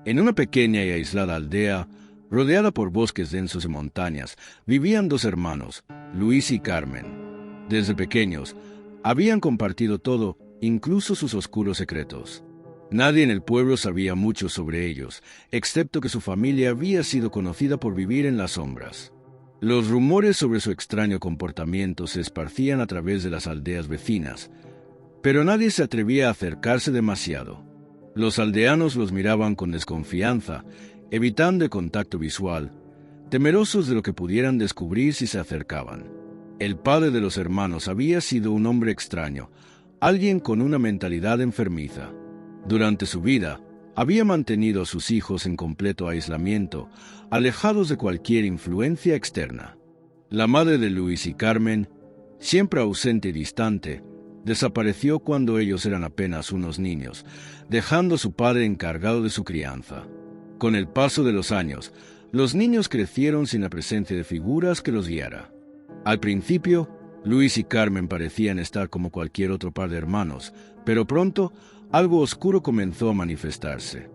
En una pequeña y aislada aldea, rodeada por bosques densos y montañas, vivían dos hermanos, Luis y Carmen. Desde pequeños, habían compartido todo, incluso sus oscuros secretos. Nadie en el pueblo sabía mucho sobre ellos, excepto que su familia había sido conocida por vivir en las sombras. Los rumores sobre su extraño comportamiento se esparcían a través de las aldeas vecinas, pero nadie se atrevía a acercarse demasiado. Los aldeanos los miraban con desconfianza, evitando el contacto visual, temerosos de lo que pudieran descubrir si se acercaban. El padre de los hermanos había sido un hombre extraño, alguien con una mentalidad enfermiza. Durante su vida, había mantenido a sus hijos en completo aislamiento, alejados de cualquier influencia externa. La madre de Luis y Carmen, siempre ausente y distante, desapareció cuando ellos eran apenas unos niños, dejando a su padre encargado de su crianza. Con el paso de los años, los niños crecieron sin la presencia de figuras que los guiara. Al principio, Luis y Carmen parecían estar como cualquier otro par de hermanos, pero pronto algo oscuro comenzó a manifestarse.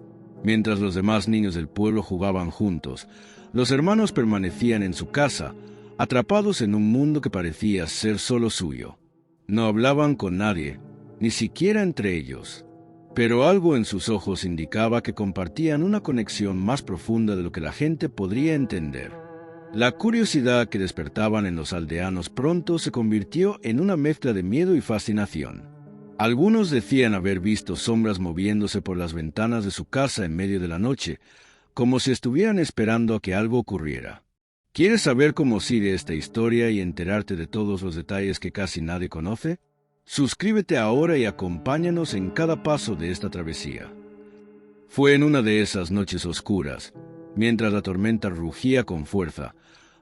Mientras los demás niños del pueblo jugaban juntos, los hermanos permanecían en su casa, atrapados en un mundo que parecía ser solo suyo. No hablaban con nadie, ni siquiera entre ellos, pero algo en sus ojos indicaba que compartían una conexión más profunda de lo que la gente podría entender. La curiosidad que despertaban en los aldeanos pronto se convirtió en una mezcla de miedo y fascinación. Algunos decían haber visto sombras moviéndose por las ventanas de su casa en medio de la noche, como si estuvieran esperando a que algo ocurriera. ¿Quieres saber cómo sigue esta historia y enterarte de todos los detalles que casi nadie conoce? Suscríbete ahora y acompáñanos en cada paso de esta travesía. Fue en una de esas noches oscuras, mientras la tormenta rugía con fuerza,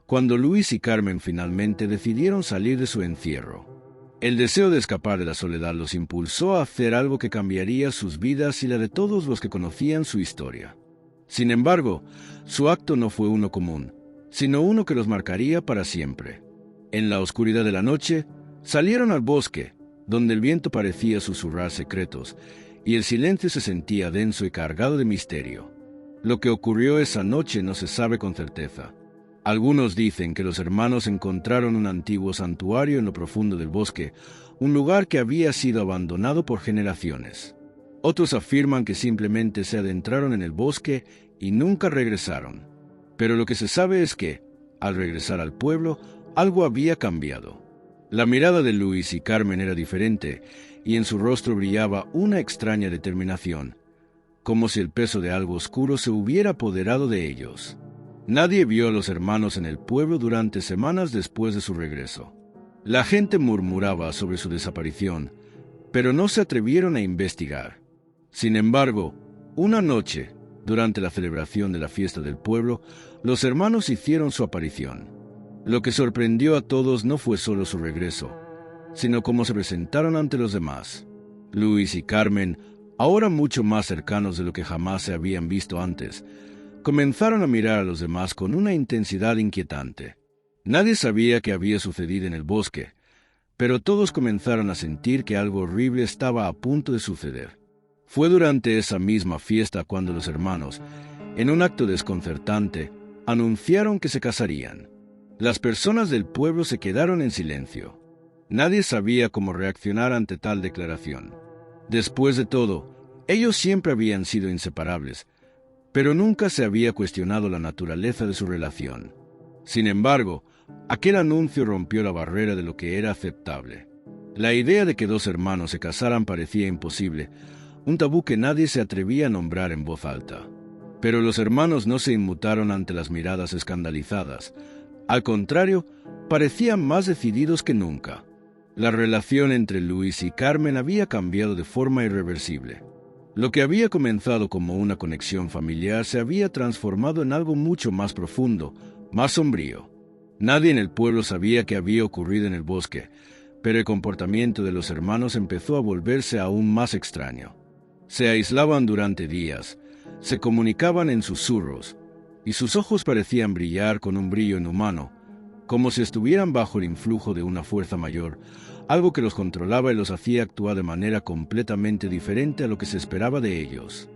cuando Luis y Carmen finalmente decidieron salir de su encierro. El deseo de escapar de la soledad los impulsó a hacer algo que cambiaría sus vidas y la de todos los que conocían su historia. Sin embargo, su acto no fue uno común, sino uno que los marcaría para siempre. En la oscuridad de la noche, salieron al bosque, donde el viento parecía susurrar secretos, y el silencio se sentía denso y cargado de misterio. Lo que ocurrió esa noche no se sabe con certeza. Algunos dicen que los hermanos encontraron un antiguo santuario en lo profundo del bosque, un lugar que había sido abandonado por generaciones. Otros afirman que simplemente se adentraron en el bosque y nunca regresaron. Pero lo que se sabe es que, al regresar al pueblo, algo había cambiado. La mirada de Luis y Carmen era diferente, y en su rostro brillaba una extraña determinación, como si el peso de algo oscuro se hubiera apoderado de ellos. Nadie vio a los hermanos en el pueblo durante semanas después de su regreso. La gente murmuraba sobre su desaparición, pero no se atrevieron a investigar. Sin embargo, una noche, durante la celebración de la fiesta del pueblo, los hermanos hicieron su aparición. Lo que sorprendió a todos no fue solo su regreso, sino cómo se presentaron ante los demás. Luis y Carmen, ahora mucho más cercanos de lo que jamás se habían visto antes, comenzaron a mirar a los demás con una intensidad inquietante. Nadie sabía qué había sucedido en el bosque, pero todos comenzaron a sentir que algo horrible estaba a punto de suceder. Fue durante esa misma fiesta cuando los hermanos, en un acto desconcertante, anunciaron que se casarían. Las personas del pueblo se quedaron en silencio. Nadie sabía cómo reaccionar ante tal declaración. Después de todo, ellos siempre habían sido inseparables, pero nunca se había cuestionado la naturaleza de su relación. Sin embargo, aquel anuncio rompió la barrera de lo que era aceptable. La idea de que dos hermanos se casaran parecía imposible, un tabú que nadie se atrevía a nombrar en voz alta. Pero los hermanos no se inmutaron ante las miradas escandalizadas. Al contrario, parecían más decididos que nunca. La relación entre Luis y Carmen había cambiado de forma irreversible. Lo que había comenzado como una conexión familiar se había transformado en algo mucho más profundo, más sombrío. Nadie en el pueblo sabía qué había ocurrido en el bosque, pero el comportamiento de los hermanos empezó a volverse aún más extraño. Se aislaban durante días, se comunicaban en susurros, y sus ojos parecían brillar con un brillo inhumano, como si estuvieran bajo el influjo de una fuerza mayor, algo que los controlaba y los hacía actuar de manera completamente diferente a lo que se esperaba de ellos.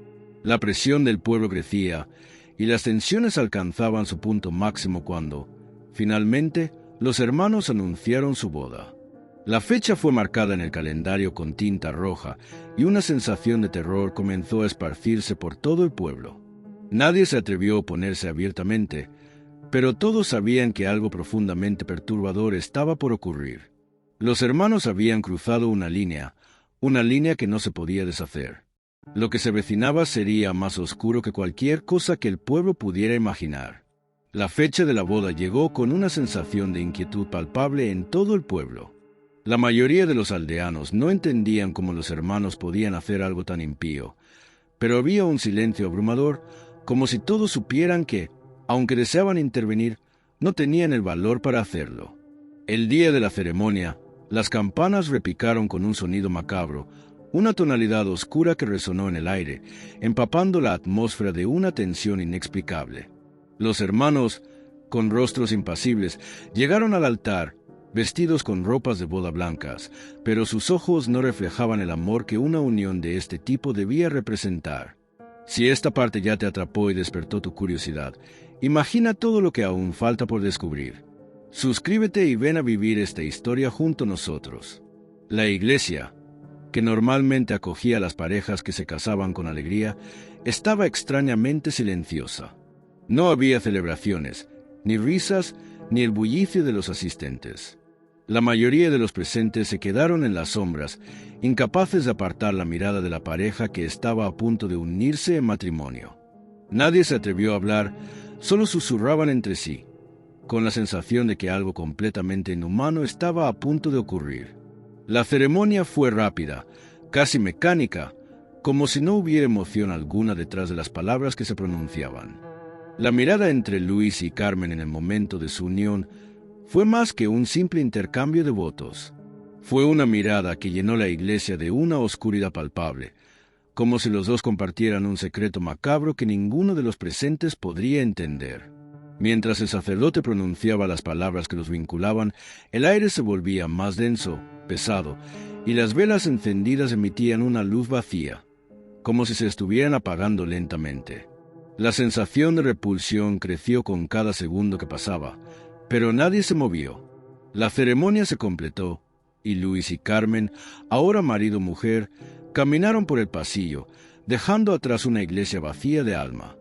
La presión del pueblo crecía y las tensiones alcanzaban su punto máximo cuando, finalmente, los hermanos anunciaron su boda. La fecha fue marcada en el calendario con tinta roja y una sensación de terror comenzó a esparcirse por todo el pueblo. Nadie se atrevió a oponerse abiertamente, pero todos sabían que algo profundamente perturbador estaba por ocurrir. Los hermanos habían cruzado una línea que no se podía deshacer. Lo que se avecinaba sería más oscuro que cualquier cosa que el pueblo pudiera imaginar. La fecha de la boda llegó con una sensación de inquietud palpable en todo el pueblo. La mayoría de los aldeanos no entendían cómo los hermanos podían hacer algo tan impío, pero había un silencio abrumador, como si todos supieran que, aunque deseaban intervenir, no tenían el valor para hacerlo. El día de la ceremonia, las campanas repicaron con un sonido macabro, una tonalidad oscura que resonó en el aire, empapando la atmósfera de una tensión inexplicable. Los hermanos, con rostros impasibles, llegaron al altar, vestidos con ropas de boda blancas, pero sus ojos no reflejaban el amor que una unión de este tipo debía representar. Si esta parte ya te atrapó y despertó tu curiosidad, imagina todo lo que aún falta por descubrir. Suscríbete y ven a vivir esta historia junto a nosotros. La iglesia, que normalmente acogía a las parejas que se casaban con alegría, estaba extrañamente silenciosa. No había celebraciones, ni risas, ni el bullicio de los asistentes. La mayoría de los presentes se quedaron en las sombras, incapaces de apartar la mirada de la pareja que estaba a punto de unirse en matrimonio. Nadie se atrevió a hablar, solo susurraban entre sí, con la sensación de que algo completamente inhumano estaba a punto de ocurrir. La ceremonia fue rápida, casi mecánica, como si no hubiera emoción alguna detrás de las palabras que se pronunciaban. La mirada entre Luis y Carmen en el momento de su unión fue más que un simple intercambio de votos. Fue una mirada que llenó la iglesia de una oscuridad palpable, como si los dos compartieran un secreto macabro que ninguno de los presentes podría entender. Mientras el sacerdote pronunciaba las palabras que los vinculaban, el aire se volvía más denso, pesado, y las velas encendidas emitían una luz vacía, como si se estuvieran apagando lentamente. La sensación de repulsión creció con cada segundo que pasaba, pero nadie se movió. La ceremonia se completó, y Luis y Carmen, ahora marido-mujer, caminaron por el pasillo, dejando atrás una iglesia vacía de alma.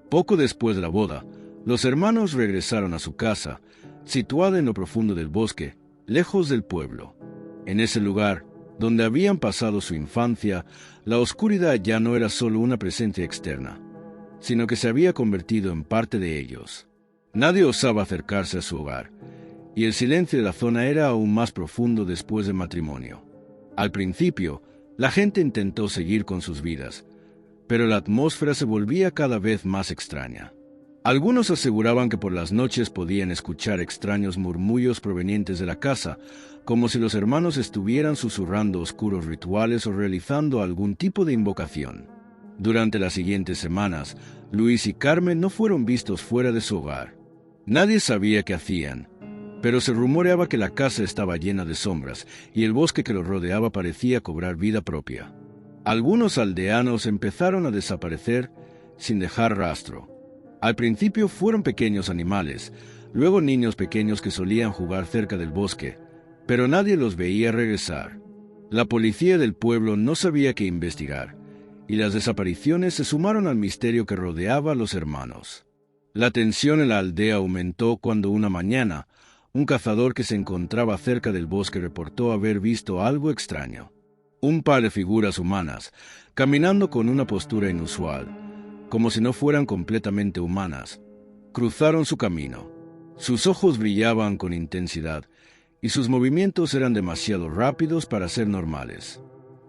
Poco después de la boda, los hermanos regresaron a su casa, situada en lo profundo del bosque, lejos del pueblo. En ese lugar, donde habían pasado su infancia, la oscuridad ya no era solo una presencia externa, sino que se había convertido en parte de ellos. Nadie osaba acercarse a su hogar, y el silencio de la zona era aún más profundo después del matrimonio. Al principio, la gente intentó seguir con sus vidas, pero la atmósfera se volvía cada vez más extraña. Algunos aseguraban que por las noches podían escuchar extraños murmullos provenientes de la casa, como si los hermanos estuvieran susurrando oscuros rituales o realizando algún tipo de invocación. Durante las siguientes semanas, Luis y Carmen no fueron vistos fuera de su hogar. Nadie sabía qué hacían, pero se rumoreaba que la casa estaba llena de sombras y el bosque que los rodeaba parecía cobrar vida propia. Algunos aldeanos empezaron a desaparecer sin dejar rastro. Al principio fueron pequeños animales, luego niños pequeños que solían jugar cerca del bosque, pero nadie los veía regresar. La policía del pueblo no sabía qué investigar, y las desapariciones se sumaron al misterio que rodeaba a los hermanos. La tensión en la aldea aumentó cuando una mañana, un cazador que se encontraba cerca del bosque reportó haber visto algo extraño. Un par de figuras humanas, caminando con una postura inusual, como si no fueran completamente humanas, cruzaron su camino. Sus ojos brillaban con intensidad, y sus movimientos eran demasiado rápidos para ser normales.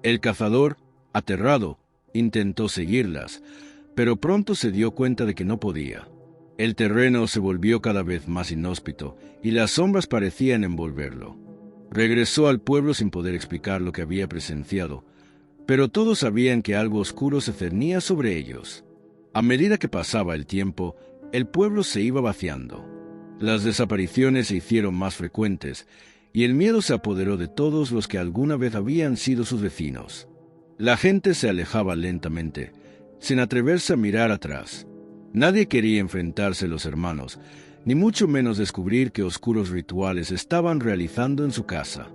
El cazador, aterrado, intentó seguirlas, pero pronto se dio cuenta de que no podía. El terreno se volvió cada vez más inhóspito, y las sombras parecían envolverlo. Regresó al pueblo sin poder explicar lo que había presenciado, pero todos sabían que algo oscuro se cernía sobre ellos. A medida que pasaba el tiempo, el pueblo se iba vaciando. Las desapariciones se hicieron más frecuentes, y el miedo se apoderó de todos los que alguna vez habían sido sus vecinos. La gente se alejaba lentamente, sin atreverse a mirar atrás. Nadie quería enfrentarse a los hermanos, ni mucho menos descubrir qué oscuros rituales estaban realizando en su casa.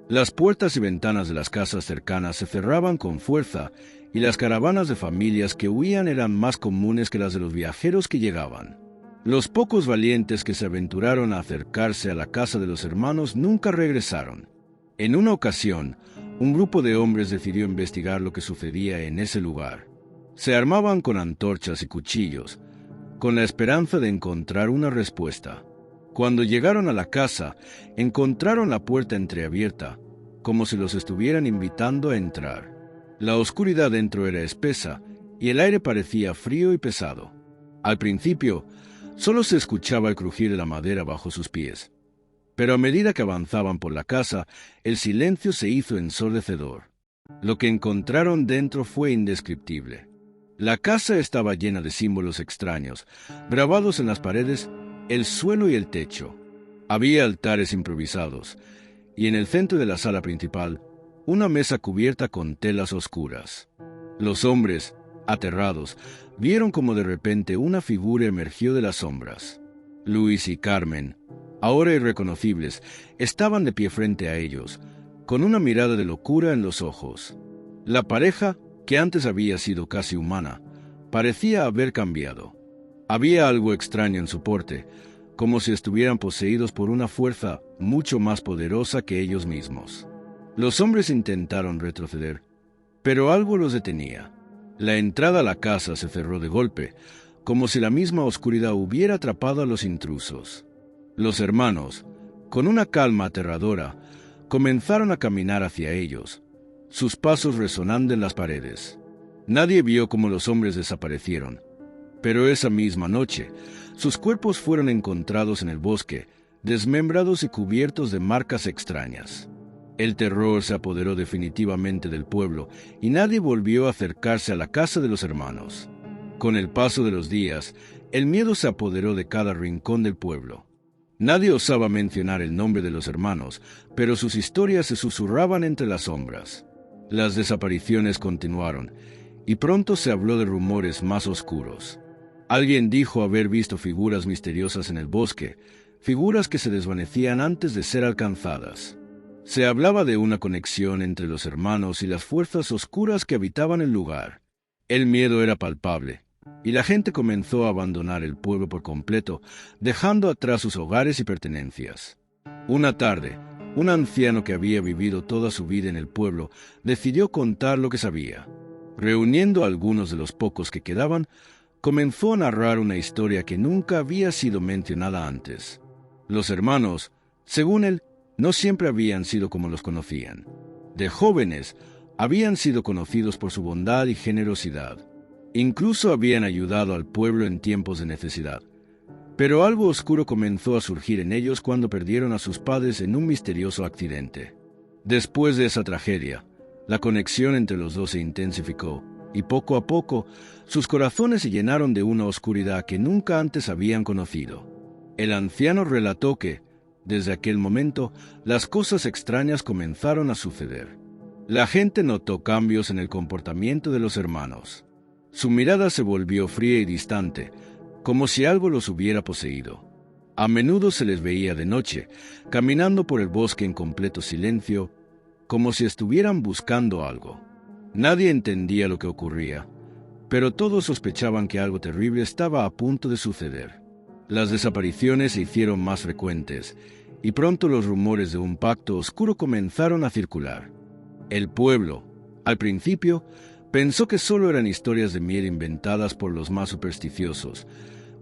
Las puertas y ventanas de las casas cercanas se cerraban con fuerza, y las caravanas de familias que huían eran más comunes que las de los viajeros que llegaban. Los pocos valientes que se aventuraron a acercarse a la casa de los hermanos nunca regresaron. En una ocasión, un grupo de hombres decidió investigar lo que sucedía en ese lugar. Se armaban con antorchas y cuchillos, con la esperanza de encontrar una respuesta. Cuando llegaron a la casa, encontraron la puerta entreabierta, como si los estuvieran invitando a entrar. La oscuridad dentro era espesa, y el aire parecía frío y pesado. Al principio, solo se escuchaba el crujir de la madera bajo sus pies. Pero a medida que avanzaban por la casa, el silencio se hizo ensordecedor. Lo que encontraron dentro fue indescriptible. La casa estaba llena de símbolos extraños, grabados en las paredes, el suelo y el techo. Había altares improvisados, y en el centro de la sala principal, una mesa cubierta con telas oscuras. Los hombres, aterrados, vieron como de repente una figura emergió de las sombras. Luis y Carmen, ahora irreconocibles, estaban de pie frente a ellos, con una mirada de locura en los ojos. La pareja, que antes había sido casi humana, parecía haber cambiado. Había algo extraño en su porte, como si estuvieran poseídos por una fuerza mucho más poderosa que ellos mismos. Los hombres intentaron retroceder, pero algo los detenía. La entrada a la casa se cerró de golpe, como si la misma oscuridad hubiera atrapado a los intrusos. Los hermanos, con una calma aterradora, comenzaron a caminar hacia ellos, sus pasos resonando en las paredes. Nadie vio cómo los hombres desaparecieron, pero esa misma noche, sus cuerpos fueron encontrados en el bosque, desmembrados y cubiertos de marcas extrañas. El terror se apoderó definitivamente del pueblo y nadie volvió a acercarse a la casa de los hermanos. Con el paso de los días, el miedo se apoderó de cada rincón del pueblo. Nadie osaba mencionar el nombre de los hermanos, pero sus historias se susurraban entre las sombras. Las desapariciones continuaron, y pronto se habló de rumores más oscuros. Alguien dijo haber visto figuras misteriosas en el bosque, figuras que se desvanecían antes de ser alcanzadas. Se hablaba de una conexión entre los hermanos y las fuerzas oscuras que habitaban el lugar. El miedo era palpable, y la gente comenzó a abandonar el pueblo por completo, dejando atrás sus hogares y pertenencias. Una tarde, un anciano que había vivido toda su vida en el pueblo decidió contar lo que sabía. Reuniendo a algunos de los pocos que quedaban, comenzó a narrar una historia que nunca había sido mencionada antes. Los hermanos, según él, no siempre habían sido como los conocían. De jóvenes, habían sido conocidos por su bondad y generosidad. Incluso habían ayudado al pueblo en tiempos de necesidad. Pero algo oscuro comenzó a surgir en ellos cuando perdieron a sus padres en un misterioso accidente. Después de esa tragedia, la conexión entre los dos se intensificó, y poco a poco, sus corazones se llenaron de una oscuridad que nunca antes habían conocido. El anciano relató que, desde aquel momento, las cosas extrañas comenzaron a suceder. La gente notó cambios en el comportamiento de los hermanos. Su mirada se volvió fría y distante, como si algo los hubiera poseído. A menudo se les veía de noche, caminando por el bosque en completo silencio, como si estuvieran buscando algo. Nadie entendía lo que ocurría, pero todos sospechaban que algo terrible estaba a punto de suceder. Las desapariciones se hicieron más frecuentes, y pronto los rumores de un pacto oscuro comenzaron a circular. El pueblo, al principio, pensó que solo eran historias de miedo inventadas por los más supersticiosos,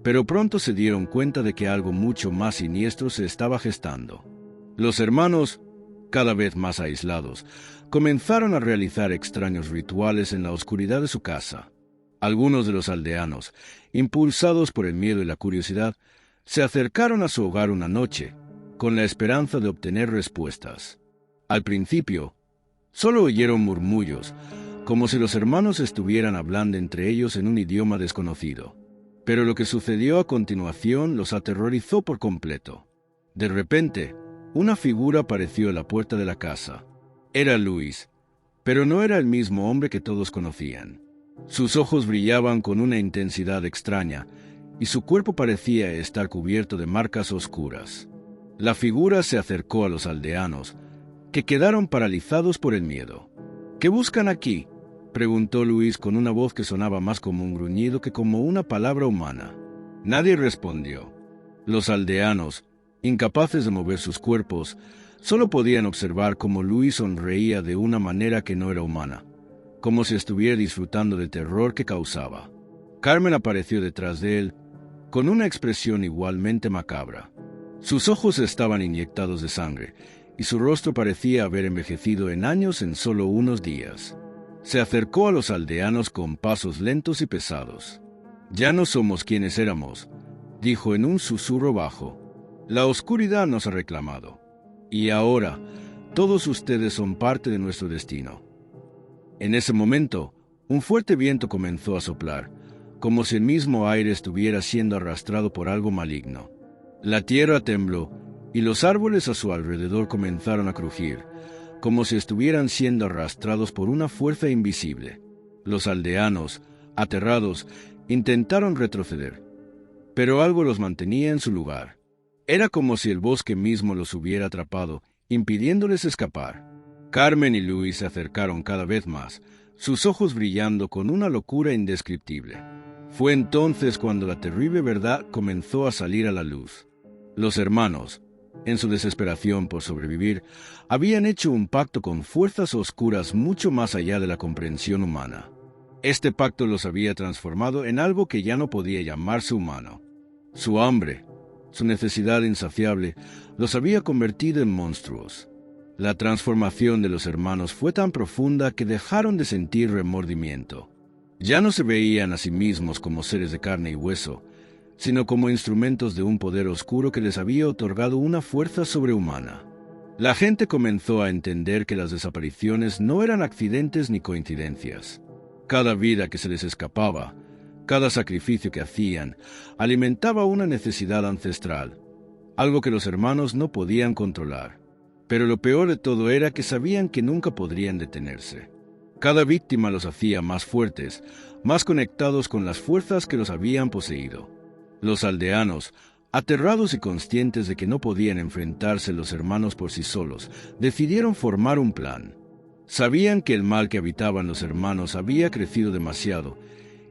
pero pronto se dieron cuenta de que algo mucho más siniestro se estaba gestando. Los hermanos, cada vez más aislados, comenzaron a realizar extraños rituales en la oscuridad de su casa. Algunos de los aldeanos, impulsados por el miedo y la curiosidad, se acercaron a su hogar una noche, con la esperanza de obtener respuestas. Al principio, solo oyeron murmullos, como si los hermanos estuvieran hablando entre ellos en un idioma desconocido. Pero lo que sucedió a continuación los aterrorizó por completo. De repente, una figura apareció a la puerta de la casa. Era Luis, pero no era el mismo hombre que todos conocían. Sus ojos brillaban con una intensidad extraña, y su cuerpo parecía estar cubierto de marcas oscuras. La figura se acercó a los aldeanos, que quedaron paralizados por el miedo. «¿Qué buscan aquí?», preguntó Luis con una voz que sonaba más como un gruñido que como una palabra humana. Nadie respondió. Los aldeanos, incapaces de mover sus cuerpos, solo podían observar cómo Luis sonreía de una manera que no era humana, como si estuviera disfrutando del terror que causaba. Carmen apareció detrás de él, con una expresión igualmente macabra. Sus ojos estaban inyectados de sangre, y su rostro parecía haber envejecido en años en solo unos días. Se acercó a los aldeanos con pasos lentos y pesados. «Ya no somos quienes éramos», dijo en un susurro bajo. «La oscuridad nos ha reclamado. Y ahora, todos ustedes son parte de nuestro destino». En ese momento, un fuerte viento comenzó a soplar, como si el mismo aire estuviera siendo arrastrado por algo maligno. La tierra tembló, y los árboles a su alrededor comenzaron a crujir, como si estuvieran siendo arrastrados por una fuerza invisible. Los aldeanos, aterrados, intentaron retroceder, pero algo los mantenía en su lugar. Era como si el bosque mismo los hubiera atrapado, impidiéndoles escapar. Carmen y Luis se acercaron cada vez más, sus ojos brillando con una locura indescriptible. Fue entonces cuando la terrible verdad comenzó a salir a la luz. Los hermanos, en su desesperación por sobrevivir, habían hecho un pacto con fuerzas oscuras mucho más allá de la comprensión humana. Este pacto los había transformado en algo que ya no podía llamarse humano. Su hambre, su necesidad insaciable, los había convertido en monstruos. La transformación de los hermanos fue tan profunda que dejaron de sentir remordimiento. Ya no se veían a sí mismos como seres de carne y hueso, sino como instrumentos de un poder oscuro que les había otorgado una fuerza sobrehumana. La gente comenzó a entender que las desapariciones no eran accidentes ni coincidencias. Cada vida que se les escapaba, cada sacrificio que hacían, alimentaba una necesidad ancestral, algo que los hermanos no podían controlar. Pero lo peor de todo era que sabían que nunca podrían detenerse. Cada víctima los hacía más fuertes, más conectados con las fuerzas que los habían poseído. Los aldeanos, aterrados y conscientes de que no podían enfrentarse los hermanos por sí solos, decidieron formar un plan. Sabían que el mal que habitaban los hermanos había crecido demasiado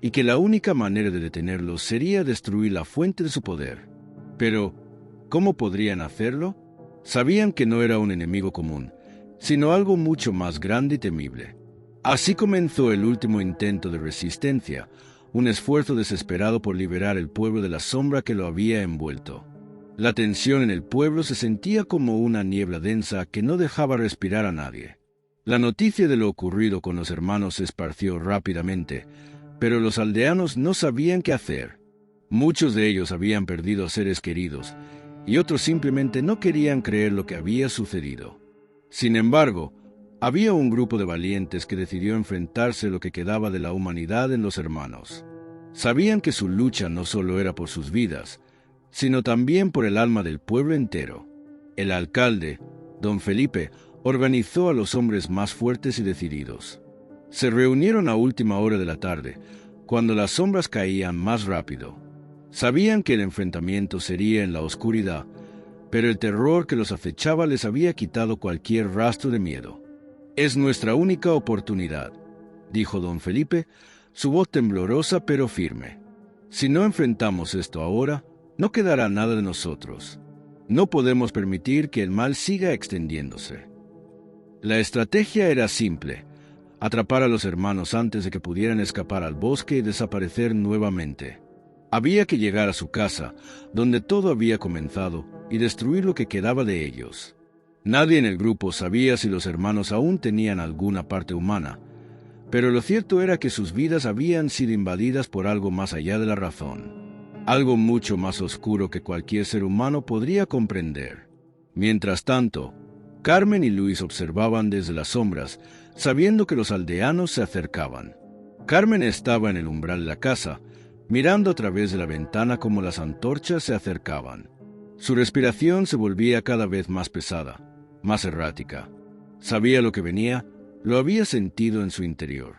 y que la única manera de detenerlos sería destruir la fuente de su poder. Pero, ¿cómo podrían hacerlo? Sabían que no era un enemigo común, sino algo mucho más grande y temible. Así comenzó el último intento de resistencia, un esfuerzo desesperado por liberar el pueblo de la sombra que lo había envuelto. La tensión en el pueblo se sentía como una niebla densa que no dejaba respirar a nadie. La noticia de lo ocurrido con los hermanos se esparció rápidamente, pero los aldeanos no sabían qué hacer. Muchos de ellos habían perdido a seres queridos, y otros simplemente no querían creer lo que había sucedido. Sin embargo, había un grupo de valientes que decidió enfrentarse a lo que quedaba de la humanidad en los hermanos. Sabían que su lucha no solo era por sus vidas, sino también por el alma del pueblo entero. El alcalde, don Felipe, organizó a los hombres más fuertes y decididos. Se reunieron a última hora de la tarde, cuando las sombras caían más rápido. Sabían que el enfrentamiento sería en la oscuridad, pero el terror que los acechaba les había quitado cualquier rastro de miedo. «Es nuestra única oportunidad», dijo don Felipe, su voz temblorosa pero firme. «Si no enfrentamos esto ahora, no quedará nada de nosotros. No podemos permitir que el mal siga extendiéndose». La estrategia era simple: atrapar a los hermanos antes de que pudieran escapar al bosque y desaparecer nuevamente. Había que llegar a su casa, donde todo había comenzado, y destruir lo que quedaba de ellos. Nadie en el grupo sabía si los hermanos aún tenían alguna parte humana, pero lo cierto era que sus vidas habían sido invadidas por algo más allá de la razón, algo mucho más oscuro que cualquier ser humano podría comprender. Mientras tanto, Carmen y Luis observaban desde las sombras, sabiendo que los aldeanos se acercaban. Carmen estaba en el umbral de la casa, mirando a través de la ventana como las antorchas se acercaban. Su respiración se volvía cada vez más pesada, más errática. Sabía lo que venía, lo había sentido en su interior.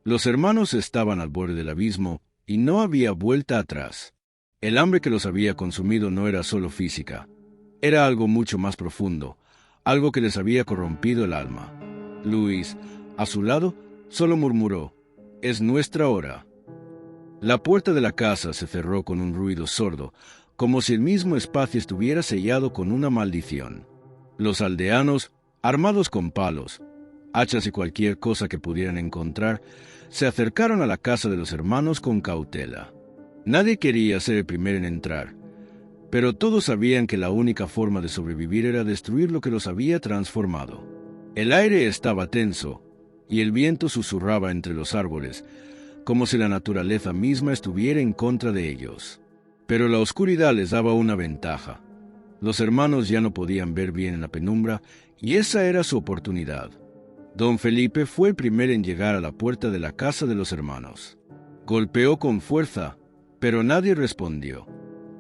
Los hermanos estaban al borde del abismo y no había vuelta atrás. El hambre que los había consumido no era solo física, era algo mucho más profundo, algo que les había corrompido el alma. Luis, a su lado, solo murmuró: «Es nuestra hora». La puerta de la casa se cerró con un ruido sordo, como si el mismo espacio estuviera sellado con una maldición. Los aldeanos, armados con palos, hachas y cualquier cosa que pudieran encontrar, se acercaron a la casa de los hermanos con cautela. Nadie quería ser el primero en entrar, pero todos sabían que la única forma de sobrevivir era destruir lo que los había transformado. El aire estaba tenso, y el viento susurraba entre los árboles, como si la naturaleza misma estuviera en contra de ellos. Pero la oscuridad les daba una ventaja. Los hermanos ya no podían ver bien en la penumbra, y esa era su oportunidad. Don Felipe fue el primero en llegar a la puerta de la casa de los hermanos. Golpeó con fuerza, pero nadie respondió.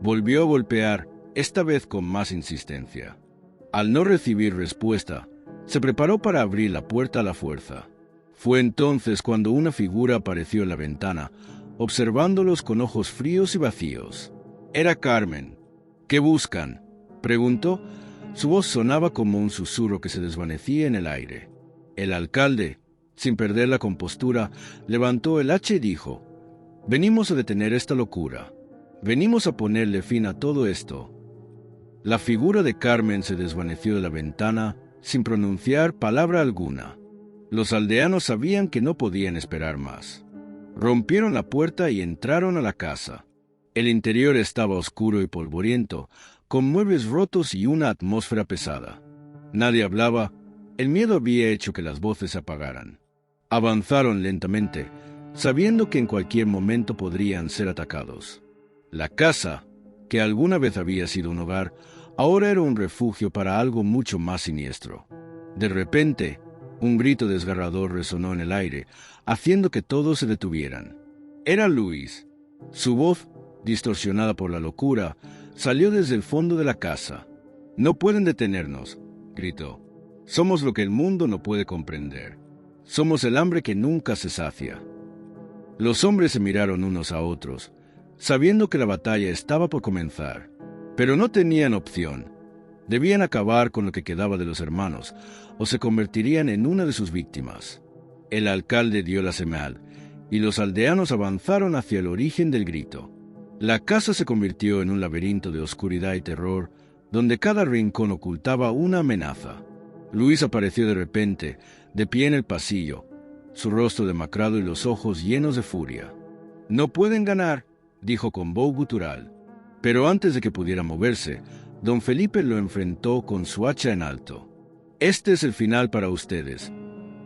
Volvió a golpear, esta vez con más insistencia. Al no recibir respuesta, se preparó para abrir la puerta a la fuerza. Fue entonces cuando una figura apareció en la ventana, observándolos con ojos fríos y vacíos. Era Carmen. «¿Qué buscan?», preguntó. Su voz sonaba como un susurro que se desvanecía en el aire. El alcalde, sin perder la compostura, levantó el hacha y dijo: «Venimos a detener esta locura. Venimos a ponerle fin a todo esto». La figura de Carmen se desvaneció de la ventana sin pronunciar palabra alguna. Los aldeanos sabían que no podían esperar más. Rompieron la puerta y entraron a la casa. El interior estaba oscuro y polvoriento, con muebles rotos y una atmósfera pesada. Nadie hablaba. El miedo había hecho que las voces se apagaran. Avanzaron lentamente, sabiendo que en cualquier momento podrían ser atacados. La casa, que alguna vez había sido un hogar, ahora era un refugio para algo mucho más siniestro. De repente, un grito desgarrador resonó en el aire, haciendo que todos se detuvieran. Era Luis. Su voz, distorsionada por la locura, salió desde el fondo de la casa. «No pueden detenernos», gritó. «Somos lo que el mundo no puede comprender. Somos el hambre que nunca se sacia». Los hombres se miraron unos a otros, sabiendo que la batalla estaba por comenzar. Pero no tenían opción. Debían acabar con lo que quedaba de los hermanos, o se convertirían en una de sus víctimas. El alcalde dio la señal, y los aldeanos avanzaron hacia el origen del grito. La casa se convirtió en un laberinto de oscuridad y terror, donde cada rincón ocultaba una amenaza. Luis apareció de repente, de pie en el pasillo, su rostro demacrado y los ojos llenos de furia. «No pueden ganar», dijo con voz gutural. Pero antes de que pudiera moverse, don Felipe lo enfrentó con su hacha en alto. «Este es el final para ustedes»,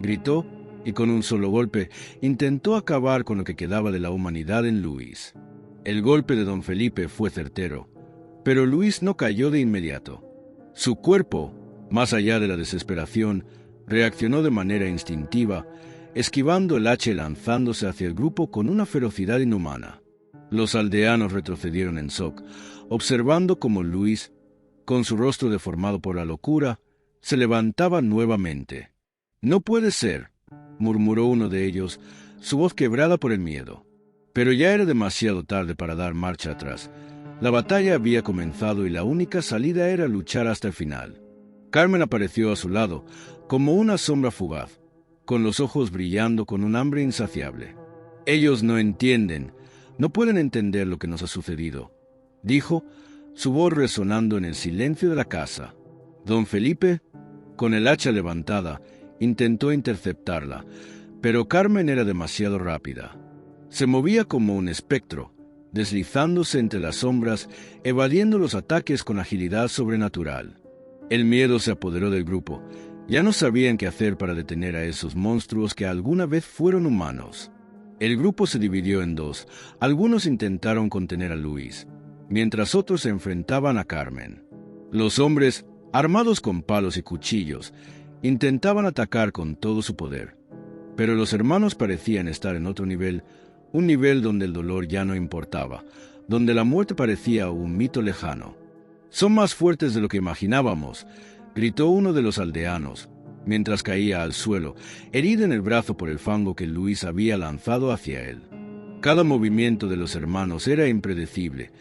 gritó, y con un solo golpe intentó acabar con lo que quedaba de la humanidad en Luis. El golpe de don Felipe fue certero, pero Luis no cayó de inmediato. Su cuerpo, más allá de la desesperación, reaccionó de manera instintiva, esquivando el hacha y lanzándose hacia el grupo con una ferocidad inhumana. Los aldeanos retrocedieron en shock, observando cómo Luis, con su rostro deformado por la locura, se levantaba nuevamente. «No puede ser», murmuró uno de ellos, su voz quebrada por el miedo. Pero ya era demasiado tarde para dar marcha atrás. La batalla había comenzado y la única salida era luchar hasta el final. Carmen apareció a su lado, como una sombra fugaz, con los ojos brillando con un hambre insaciable. «Ellos no entienden, no pueden entender lo que nos ha sucedido», dijo, su voz resonando en el silencio de la casa. Don Felipe, con el hacha levantada, intentó interceptarla, pero Carmen era demasiado rápida. Se movía como un espectro, deslizándose entre las sombras, evadiendo los ataques con agilidad sobrenatural. El miedo se apoderó del grupo. Ya no sabían qué hacer para detener a esos monstruos que alguna vez fueron humanos. El grupo se dividió en dos. Algunos intentaron contener a Luis, mientras otros se enfrentaban a Carmen. Los hombres, armados con palos y cuchillos, intentaban atacar con todo su poder. Pero los hermanos parecían estar en otro nivel, un nivel donde el dolor ya no importaba, donde la muerte parecía un mito lejano. «Son más fuertes de lo que imaginábamos», gritó uno de los aldeanos, mientras caía al suelo, herido en el brazo por el fango que Luis había lanzado hacia él. Cada movimiento de los hermanos era impredecible,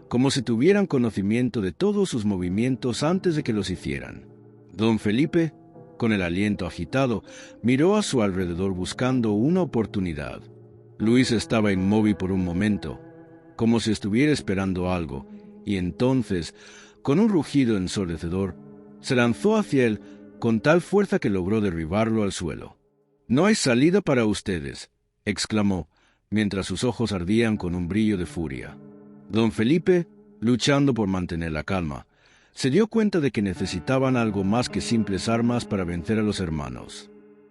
como si tuvieran conocimiento de todos sus movimientos antes de que los hicieran. Don Felipe, con el aliento agitado, miró a su alrededor buscando una oportunidad. Luis estaba inmóvil por un momento, como si estuviera esperando algo, y entonces, con un rugido ensordecedor, se lanzó hacia él con tal fuerza que logró derribarlo al suelo. «No hay salida para ustedes», exclamó, mientras sus ojos ardían con un brillo de furia. Don Felipe, luchando por mantener la calma, se dio cuenta de que necesitaban algo más que simples armas para vencer a los hermanos.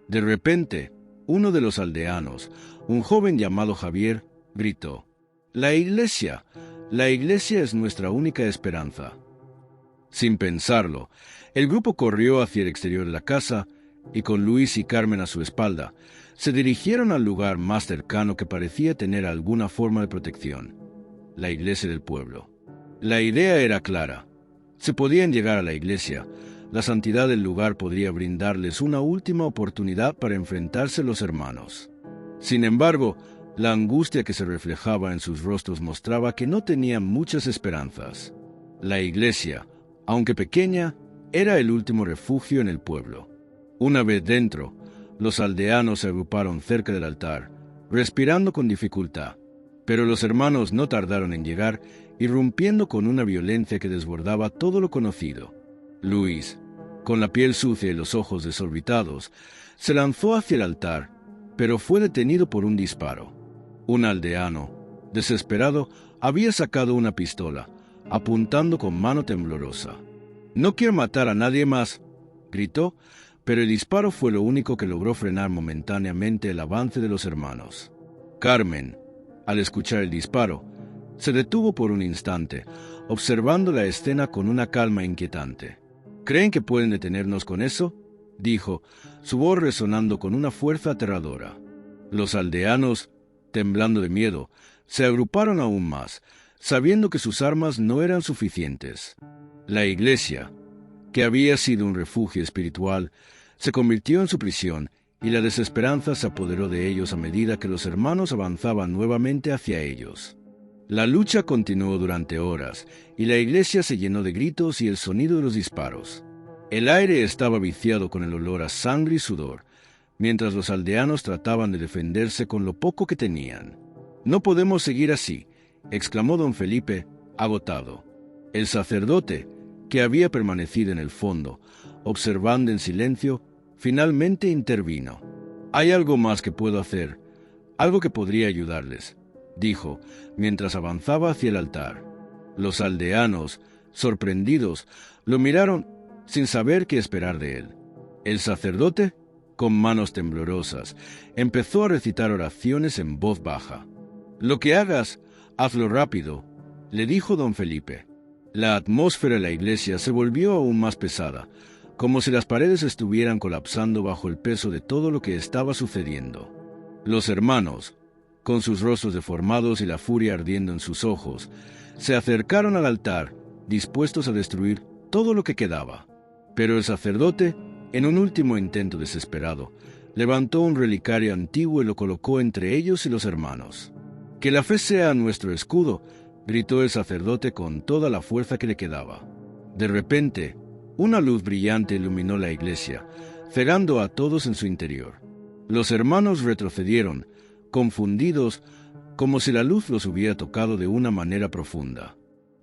De repente, uno de los aldeanos, un joven llamado Javier, gritó: «¡La iglesia! La iglesia es nuestra única esperanza». Sin pensarlo, el grupo corrió hacia el exterior de la casa y, con Luis y Carmen a su espalda, se dirigieron al lugar más cercano que parecía tener alguna forma de protección: la iglesia del pueblo. La idea era clara. Si podían llegar a la iglesia, la santidad del lugar podría brindarles una última oportunidad para enfrentarse a los hermanos. Sin embargo, la angustia que se reflejaba en sus rostros mostraba que no tenían muchas esperanzas. La iglesia, aunque pequeña, era el último refugio en el pueblo. Una vez dentro, los aldeanos se agruparon cerca del altar, respirando con dificultad, pero los hermanos no tardaron en llegar, irrumpiendo con una violencia que desbordaba todo lo conocido. Luis, con la piel sucia y los ojos desorbitados, se lanzó hacia el altar, pero fue detenido por un disparo. Un aldeano, desesperado, había sacado una pistola, apuntando con mano temblorosa. «No quiero matar a nadie más», gritó, pero el disparo fue lo único que logró frenar momentáneamente el avance de los hermanos. Carmen, al escuchar el disparo, se detuvo por un instante, observando la escena con una calma inquietante. «¿Creen que pueden detenernos con eso?», dijo, su voz resonando con una fuerza aterradora. Los aldeanos, temblando de miedo, se agruparon aún más, sabiendo que sus armas no eran suficientes. La iglesia, que había sido un refugio espiritual, se convirtió en su prisión, y la desesperanza se apoderó de ellos a medida que los hermanos avanzaban nuevamente hacia ellos. La lucha continuó durante horas, y la iglesia se llenó de gritos y el sonido de los disparos. El aire estaba viciado con el olor a sangre y sudor, mientras los aldeanos trataban de defenderse con lo poco que tenían. «No podemos seguir así», exclamó don Felipe, agotado. El sacerdote, que había permanecido en el fondo, observando en silencio, finalmente intervino. «Hay algo más que puedo hacer, algo que podría ayudarles», dijo, mientras avanzaba hacia el altar. Los aldeanos, sorprendidos, lo miraron sin saber qué esperar de él. El sacerdote, con manos temblorosas, empezó a recitar oraciones en voz baja. «Lo que hagas, hazlo rápido», le dijo don Felipe. La atmósfera de la iglesia se volvió aún más pesada, como si las paredes estuvieran colapsando bajo el peso de todo lo que estaba sucediendo. Los hermanos, con sus rostros deformados y la furia ardiendo en sus ojos, se acercaron al altar, dispuestos a destruir todo lo que quedaba. Pero el sacerdote, en un último intento desesperado, levantó un relicario antiguo y lo colocó entre ellos y los hermanos. «Que la fe sea nuestro escudo», gritó el sacerdote con toda la fuerza que le quedaba. De repente, una luz brillante iluminó la iglesia, cegando a todos en su interior. Los hermanos retrocedieron, confundidos, como si la luz los hubiera tocado de una manera profunda.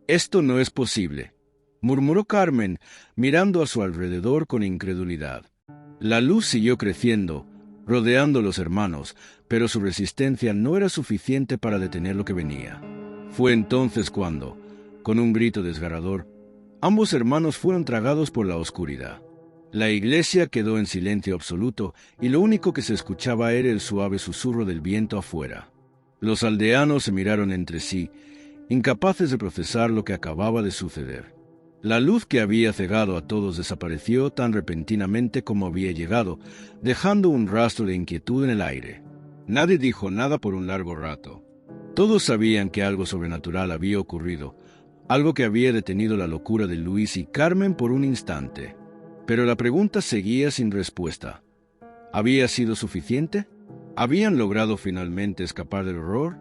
«Esto no es posible», murmuró Carmen, mirando a su alrededor con incredulidad. La luz siguió creciendo, rodeando a los hermanos, pero su resistencia no era suficiente para detener lo que venía. Fue entonces cuando, con un grito desgarrador, ambos hermanos fueron tragados por la oscuridad. La iglesia quedó en silencio absoluto y lo único que se escuchaba era el suave susurro del viento afuera. Los aldeanos se miraron entre sí, incapaces de procesar lo que acababa de suceder. La luz que había cegado a todos desapareció tan repentinamente como había llegado, dejando un rastro de inquietud en el aire. Nadie dijo nada por un largo rato. Todos sabían que algo sobrenatural había ocurrido, algo que había detenido la locura de Luis y Carmen por un instante. Pero la pregunta seguía sin respuesta. ¿Había sido suficiente? ¿Habían logrado finalmente escapar del horror?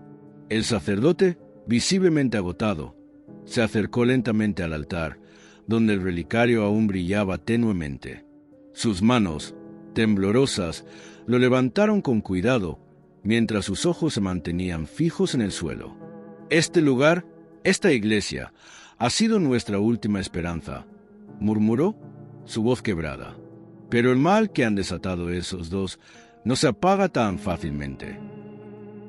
El sacerdote, visiblemente agotado, se acercó lentamente al altar, donde el relicario aún brillaba tenuemente. Sus manos, temblorosas, lo levantaron con cuidado, mientras sus ojos se mantenían fijos en el suelo. «Este lugar, esta iglesia, ha sido nuestra última esperanza», murmuró, su voz quebrada. «Pero el mal que han desatado esos dos no se apaga tan fácilmente».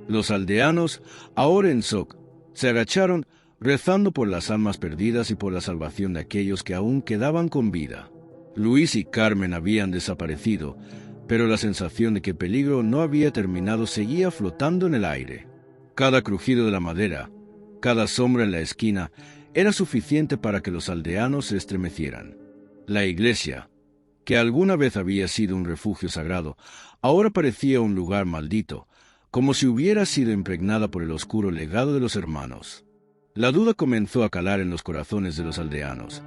Los aldeanos, ahora en shock, se agacharon, rezando por las almas perdidas y por la salvación de aquellos que aún quedaban con vida. Luis y Carmen habían desaparecido, pero la sensación de que el peligro no había terminado seguía flotando en el aire. Cada crujido de la madera, cada sombra en la esquina, era suficiente para que los aldeanos se estremecieran. La iglesia, que alguna vez había sido un refugio sagrado, ahora parecía un lugar maldito, como si hubiera sido impregnada por el oscuro legado de los hermanos. La duda comenzó a calar en los corazones de los aldeanos.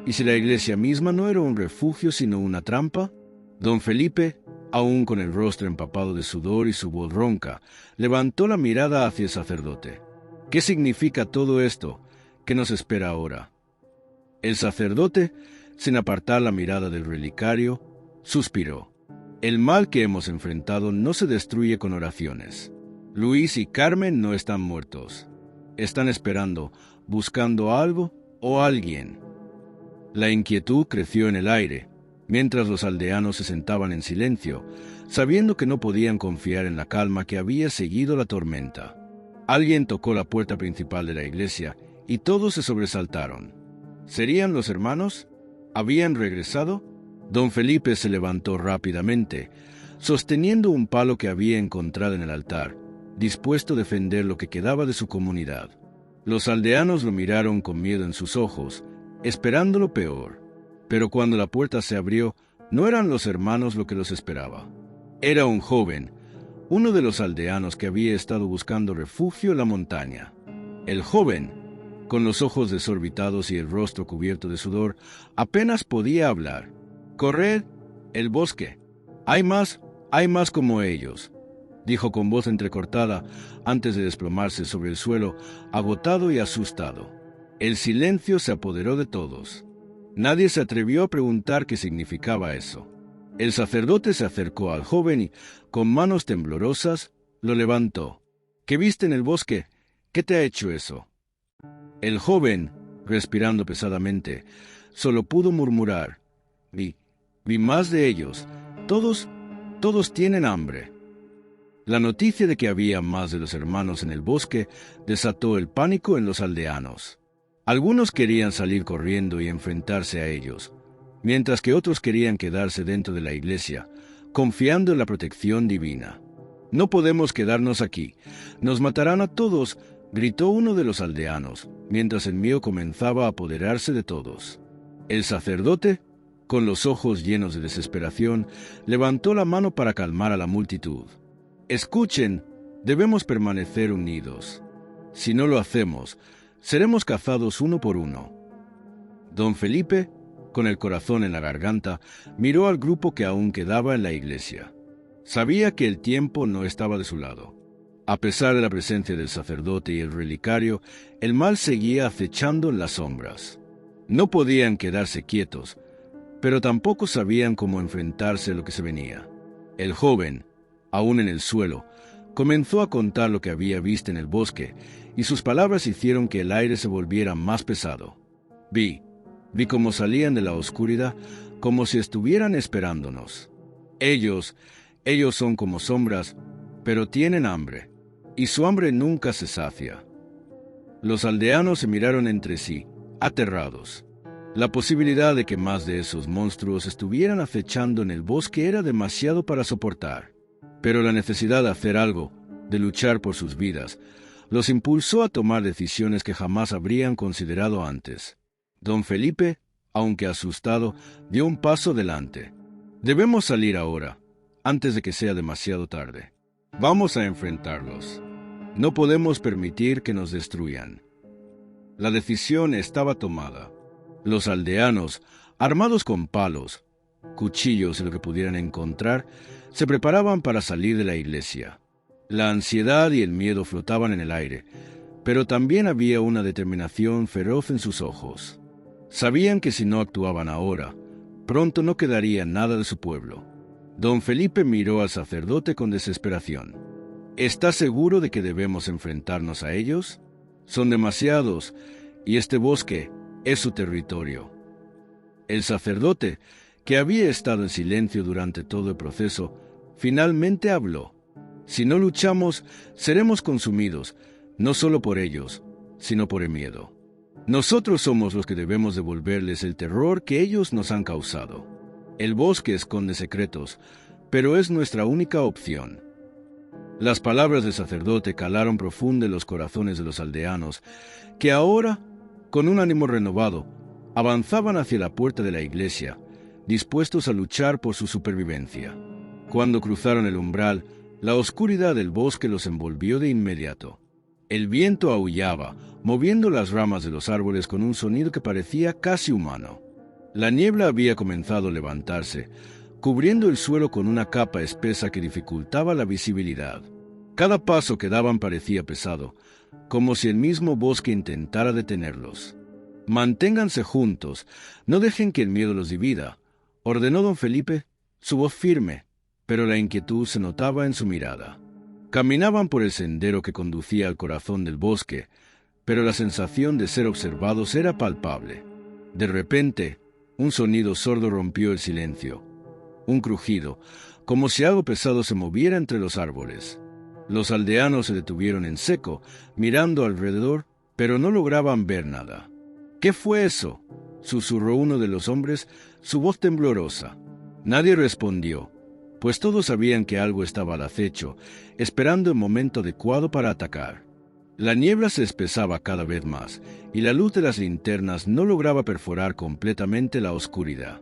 ¿Y si la iglesia misma no era un refugio sino una trampa? Don Felipe, aún con el rostro empapado de sudor y su voz ronca, levantó la mirada hacia el sacerdote. ¿Qué significa todo esto? ¿Qué nos espera ahora? El sacerdote, sin apartar la mirada del relicario, suspiró. El mal que hemos enfrentado no se destruye con oraciones. Luis y Carmen no están muertos. Están esperando, buscando algo o alguien. La inquietud creció en el aire, mientras los aldeanos se sentaban en silencio, sabiendo que no podían confiar en la calma que había seguido la tormenta. Alguien tocó la puerta principal de la iglesia y todos se sobresaltaron. ¿Serían los hermanos? ¿Habían regresado? Don Felipe se levantó rápidamente, sosteniendo un palo que había encontrado en el altar, dispuesto a defender lo que quedaba de su comunidad. Los aldeanos lo miraron con miedo en sus ojos, esperando lo peor. Pero cuando la puerta se abrió, no eran los hermanos lo que los esperaba. Era un joven, uno de los aldeanos que había estado buscando refugio en la montaña. El joven, con los ojos desorbitados y el rostro cubierto de sudor, apenas podía hablar. «Corred, el bosque. Hay más como ellos», dijo con voz entrecortada antes de desplomarse sobre el suelo, agotado y asustado. El silencio se apoderó de todos. Nadie se atrevió a preguntar qué significaba eso. El sacerdote se acercó al joven y, con manos temblorosas, lo levantó. «¿Qué viste en el bosque? ¿Qué te ha hecho eso?» El joven, respirando pesadamente, solo pudo murmurar: Vi más de ellos. Todos tienen hambre». La noticia de que había más de los hermanos en el bosque desató el pánico en los aldeanos. Algunos querían salir corriendo y enfrentarse a ellos, mientras que otros querían quedarse dentro de la iglesia, confiando en la protección divina. «No podemos quedarnos aquí. Nos matarán a todos», gritó uno de los aldeanos, mientras el mío comenzaba a apoderarse de todos. El sacerdote, con los ojos llenos de desesperación, levantó la mano para calmar a la multitud. «Escuchen, debemos permanecer unidos. Si no lo hacemos, seremos cazados uno por uno». Don Felipe, con el corazón en la garganta, miró al grupo que aún quedaba en la iglesia. Sabía que el tiempo no estaba de su lado. A pesar de la presencia del sacerdote y el relicario, el mal seguía acechando en las sombras. No podían quedarse quietos, pero tampoco sabían cómo enfrentarse a lo que se venía. El joven, aún en el suelo, comenzó a contar lo que había visto en el bosque, y sus palabras hicieron que el aire se volviera más pesado. Vi cómo salían de la oscuridad, como si estuvieran esperándonos. Ellos son como sombras, pero tienen hambre, y su hambre nunca se sacia». Los aldeanos se miraron entre sí, aterrados. La posibilidad de que más de esos monstruos estuvieran acechando en el bosque era demasiado para soportar. Pero la necesidad de hacer algo, de luchar por sus vidas, los impulsó a tomar decisiones que jamás habrían considerado antes. Don Felipe, aunque asustado, dio un paso adelante. «Debemos salir ahora, antes de que sea demasiado tarde. Vamos a enfrentarlos. No podemos permitir que nos destruyan». La decisión estaba tomada. Los aldeanos, Armados con palos, cuchillos y lo que pudieran encontrar, se preparaban para salir de la iglesia. La ansiedad y el miedo flotaban en el aire, pero también había una determinación feroz en sus ojos. Sabían que si no actuaban ahora, pronto no quedaría nada de su pueblo. Don Felipe miró al sacerdote con desesperación. ¿Estás seguro de que debemos enfrentarnos a ellos? Son demasiados, y este bosque es su territorio. El sacerdote, que había estado en silencio durante todo el proceso, finalmente habló. Si no luchamos, seremos consumidos, no solo por ellos, sino por el miedo. Nosotros somos los que debemos devolverles el terror que ellos nos han causado. El bosque esconde secretos, pero es nuestra única opción. Las palabras del sacerdote calaron profundo en los corazones de los aldeanos, que ahora, con un ánimo renovado, avanzaban hacia la puerta de la iglesia, dispuestos a luchar por su supervivencia. Cuando cruzaron el umbral, la oscuridad del bosque los envolvió de inmediato. El viento aullaba, moviendo las ramas de los árboles con un sonido que parecía casi humano. La niebla había comenzado a levantarse, cubriendo el suelo con una capa espesa que dificultaba la visibilidad. Cada paso que daban parecía pesado, como si el mismo bosque intentara detenerlos. «Manténganse juntos, no dejen que el miedo los divida», ordenó don Felipe, su voz firme, pero la inquietud se notaba en su mirada. Caminaban por el sendero que conducía al corazón del bosque, pero la sensación de ser observados era palpable. De repente, un sonido sordo rompió el silencio. Un crujido, como si algo pesado se moviera entre los árboles. Los aldeanos se detuvieron en seco, mirando alrededor, pero no lograban ver nada. «¿Qué fue eso?», susurró uno de los hombres, su voz temblorosa. Nadie respondió, pues todos sabían que algo estaba al acecho, esperando el momento adecuado para atacar. La niebla se espesaba cada vez más, y la luz de las linternas no lograba perforar completamente la oscuridad.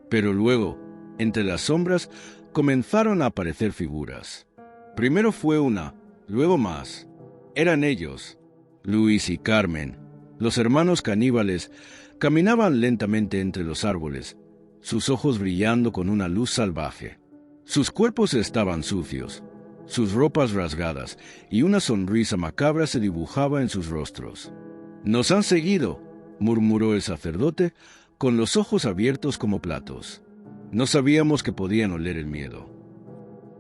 Pero luego, entre las sombras, comenzaron a aparecer figuras. Primero fue una, luego más. Eran ellos, Luis y Carmen, los hermanos caníbales. Caminaban lentamente entre los árboles, sus ojos brillando con una luz salvaje. Sus cuerpos estaban sucios, sus ropas rasgadas, y una sonrisa macabra se dibujaba en sus rostros. «Nos han seguido», murmuró el sacerdote, con los ojos abiertos como platos. No sabíamos que podían oler el miedo.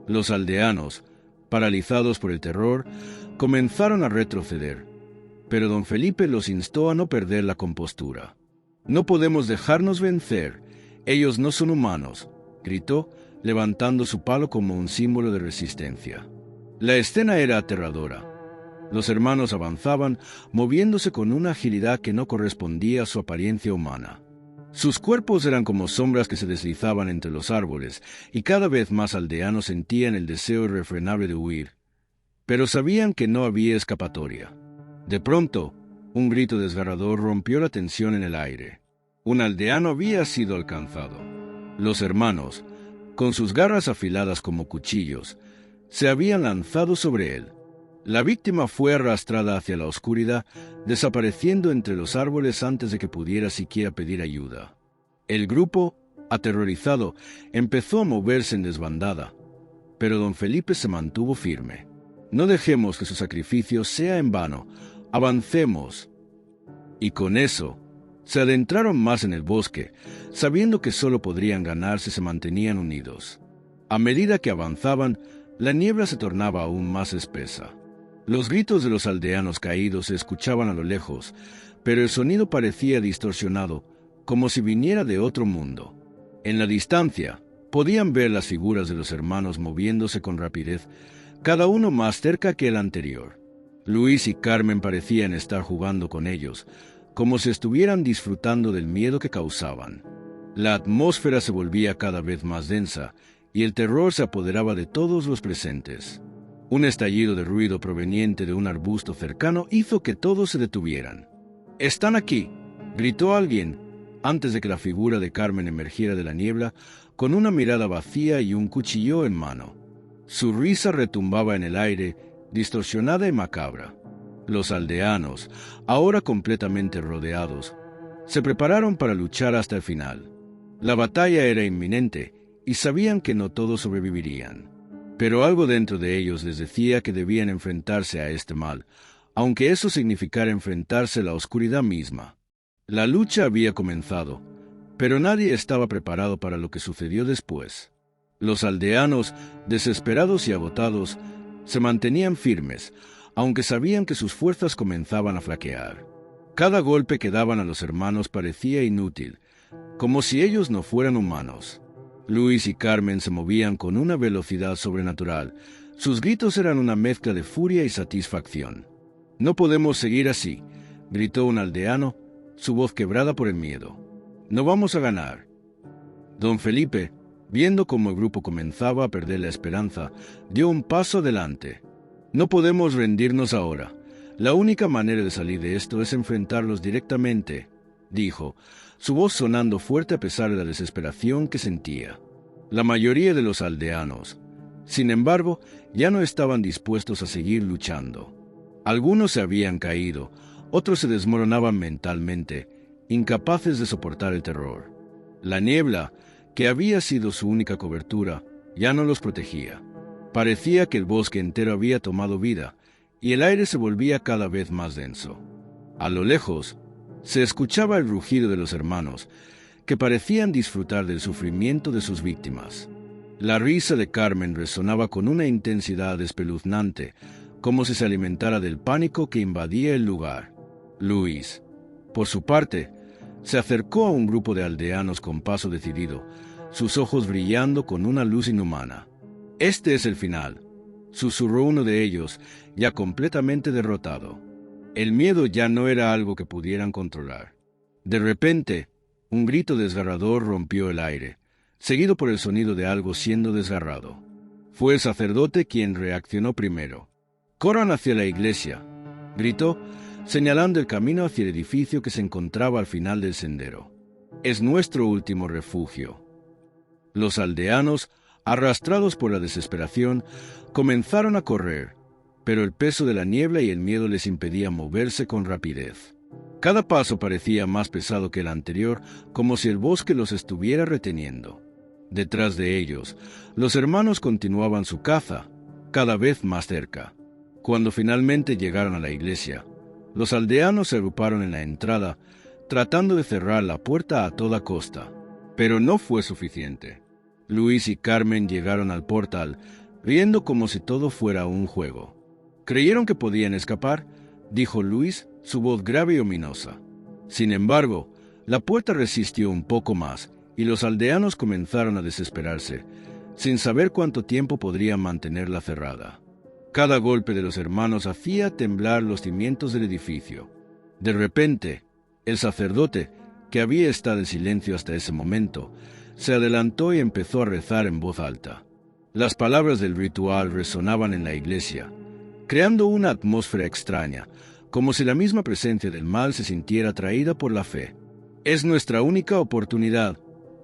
Los aldeanos, paralizados por el terror, comenzaron a retroceder, pero don Felipe los instó a no perder la compostura. «No podemos dejarnos vencer, ellos no son humanos», gritó, levantando su palo como un símbolo de resistencia. La escena era aterradora. Los hermanos avanzaban, moviéndose con una agilidad que no correspondía a su apariencia humana. Sus cuerpos eran como sombras que se deslizaban entre los árboles, y cada vez más aldeanos sentían el deseo irrefrenable de huir. Pero sabían que no había escapatoria. De pronto, un grito desgarrador rompió la tensión en el aire. Un aldeano había sido alcanzado. Los hermanos, con sus garras afiladas como cuchillos, se habían lanzado sobre él. La víctima fue arrastrada hacia la oscuridad, desapareciendo entre los árboles antes de que pudiera siquiera pedir ayuda. El grupo, aterrorizado, empezó a moverse en desbandada, pero don Felipe se mantuvo firme. «No dejemos que su sacrificio sea en vano, avancemos». Y con eso, se adentraron más en el bosque, sabiendo que solo podrían ganar si se mantenían unidos. A medida que avanzaban, la niebla se tornaba aún más espesa. Los gritos de los aldeanos caídos se escuchaban a lo lejos, pero el sonido parecía distorsionado, como si viniera de otro mundo. En la distancia, podían ver las figuras de los hermanos moviéndose con rapidez, cada uno más cerca que el anterior. Luis y Carmen parecían estar jugando con ellos, como si estuvieran disfrutando del miedo que causaban. La atmósfera se volvía cada vez más densa, y el terror se apoderaba de todos los presentes. Un estallido de ruido proveniente de un arbusto cercano hizo que todos se detuvieran. «¡Están aquí!», gritó alguien, antes de que la figura de Carmen emergiera de la niebla, con una mirada vacía y un cuchillo en mano. Su risa retumbaba en el aire, distorsionada y macabra. Los aldeanos, ahora completamente rodeados, se prepararon para luchar hasta el final. La batalla era inminente y sabían que no todos sobrevivirían. Pero algo dentro de ellos les decía que debían enfrentarse a este mal, aunque eso significara enfrentarse a la oscuridad misma. La lucha había comenzado, pero nadie estaba preparado para lo que sucedió después. Los aldeanos, desesperados y agotados, se mantenían firmes, aunque sabían que sus fuerzas comenzaban a flaquear. Cada golpe que daban a los hermanos parecía inútil, como si ellos no fueran humanos. Luis y Carmen se movían con una velocidad sobrenatural. Sus gritos eran una mezcla de furia y satisfacción. «No podemos seguir así», gritó un aldeano, su voz quebrada por el miedo. «No vamos a ganar». Don Felipe, viendo cómo el grupo comenzaba a perder la esperanza, dio un paso adelante. «No podemos rendirnos ahora. La única manera de salir de esto es enfrentarlos directamente», dijo, su voz sonando fuerte a pesar de la desesperación que sentía. La mayoría de los aldeanos, sin embargo, ya no estaban dispuestos a seguir luchando. Algunos se habían caído, otros se desmoronaban mentalmente, incapaces de soportar el terror. La niebla, que había sido su única cobertura, ya no los protegía. Parecía que el bosque entero había tomado vida, y el aire se volvía cada vez más denso. A lo lejos, se escuchaba el rugido de los hermanos, que parecían disfrutar del sufrimiento de sus víctimas. La risa de Carmen resonaba con una intensidad espeluznante, como si se alimentara del pánico que invadía el lugar. Luis, por su parte, se acercó a un grupo de aldeanos con paso decidido, sus ojos brillando con una luz inhumana. «Este es el final», susurró uno de ellos, ya completamente derrotado. El miedo ya no era algo que pudieran controlar. De repente, un grito desgarrador rompió el aire, seguido por el sonido de algo siendo desgarrado. Fue el sacerdote quien reaccionó primero. «Corran hacia la iglesia», gritó, señalando el camino hacia el edificio que se encontraba al final del sendero. «Es nuestro último refugio». Los aldeanos, arrastrados por la desesperación, comenzaron a correr, pero el peso de la niebla y el miedo les impedía moverse con rapidez. Cada paso parecía más pesado que el anterior, como si el bosque los estuviera reteniendo. Detrás de ellos, los hermanos continuaban su caza, cada vez más cerca. Cuando finalmente llegaron a la iglesia, los aldeanos se agruparon en la entrada, tratando de cerrar la puerta a toda costa. Pero no fue suficiente. Luis y Carmen llegaron al portal, riendo como si todo fuera un juego. «¿Creyeron que podían escapar?», dijo Luis, su voz grave y ominosa. Sin embargo, la puerta resistió un poco más, y los aldeanos comenzaron a desesperarse, sin saber cuánto tiempo podrían mantenerla cerrada. Cada golpe de los hermanos hacía temblar los cimientos del edificio. De repente, el sacerdote, que había estado en silencio hasta ese momento, se adelantó y empezó a rezar en voz alta. Las palabras del ritual resonaban en la iglesia, creando una atmósfera extraña, como si la misma presencia del mal se sintiera atraída por la fe. «Es nuestra única oportunidad»,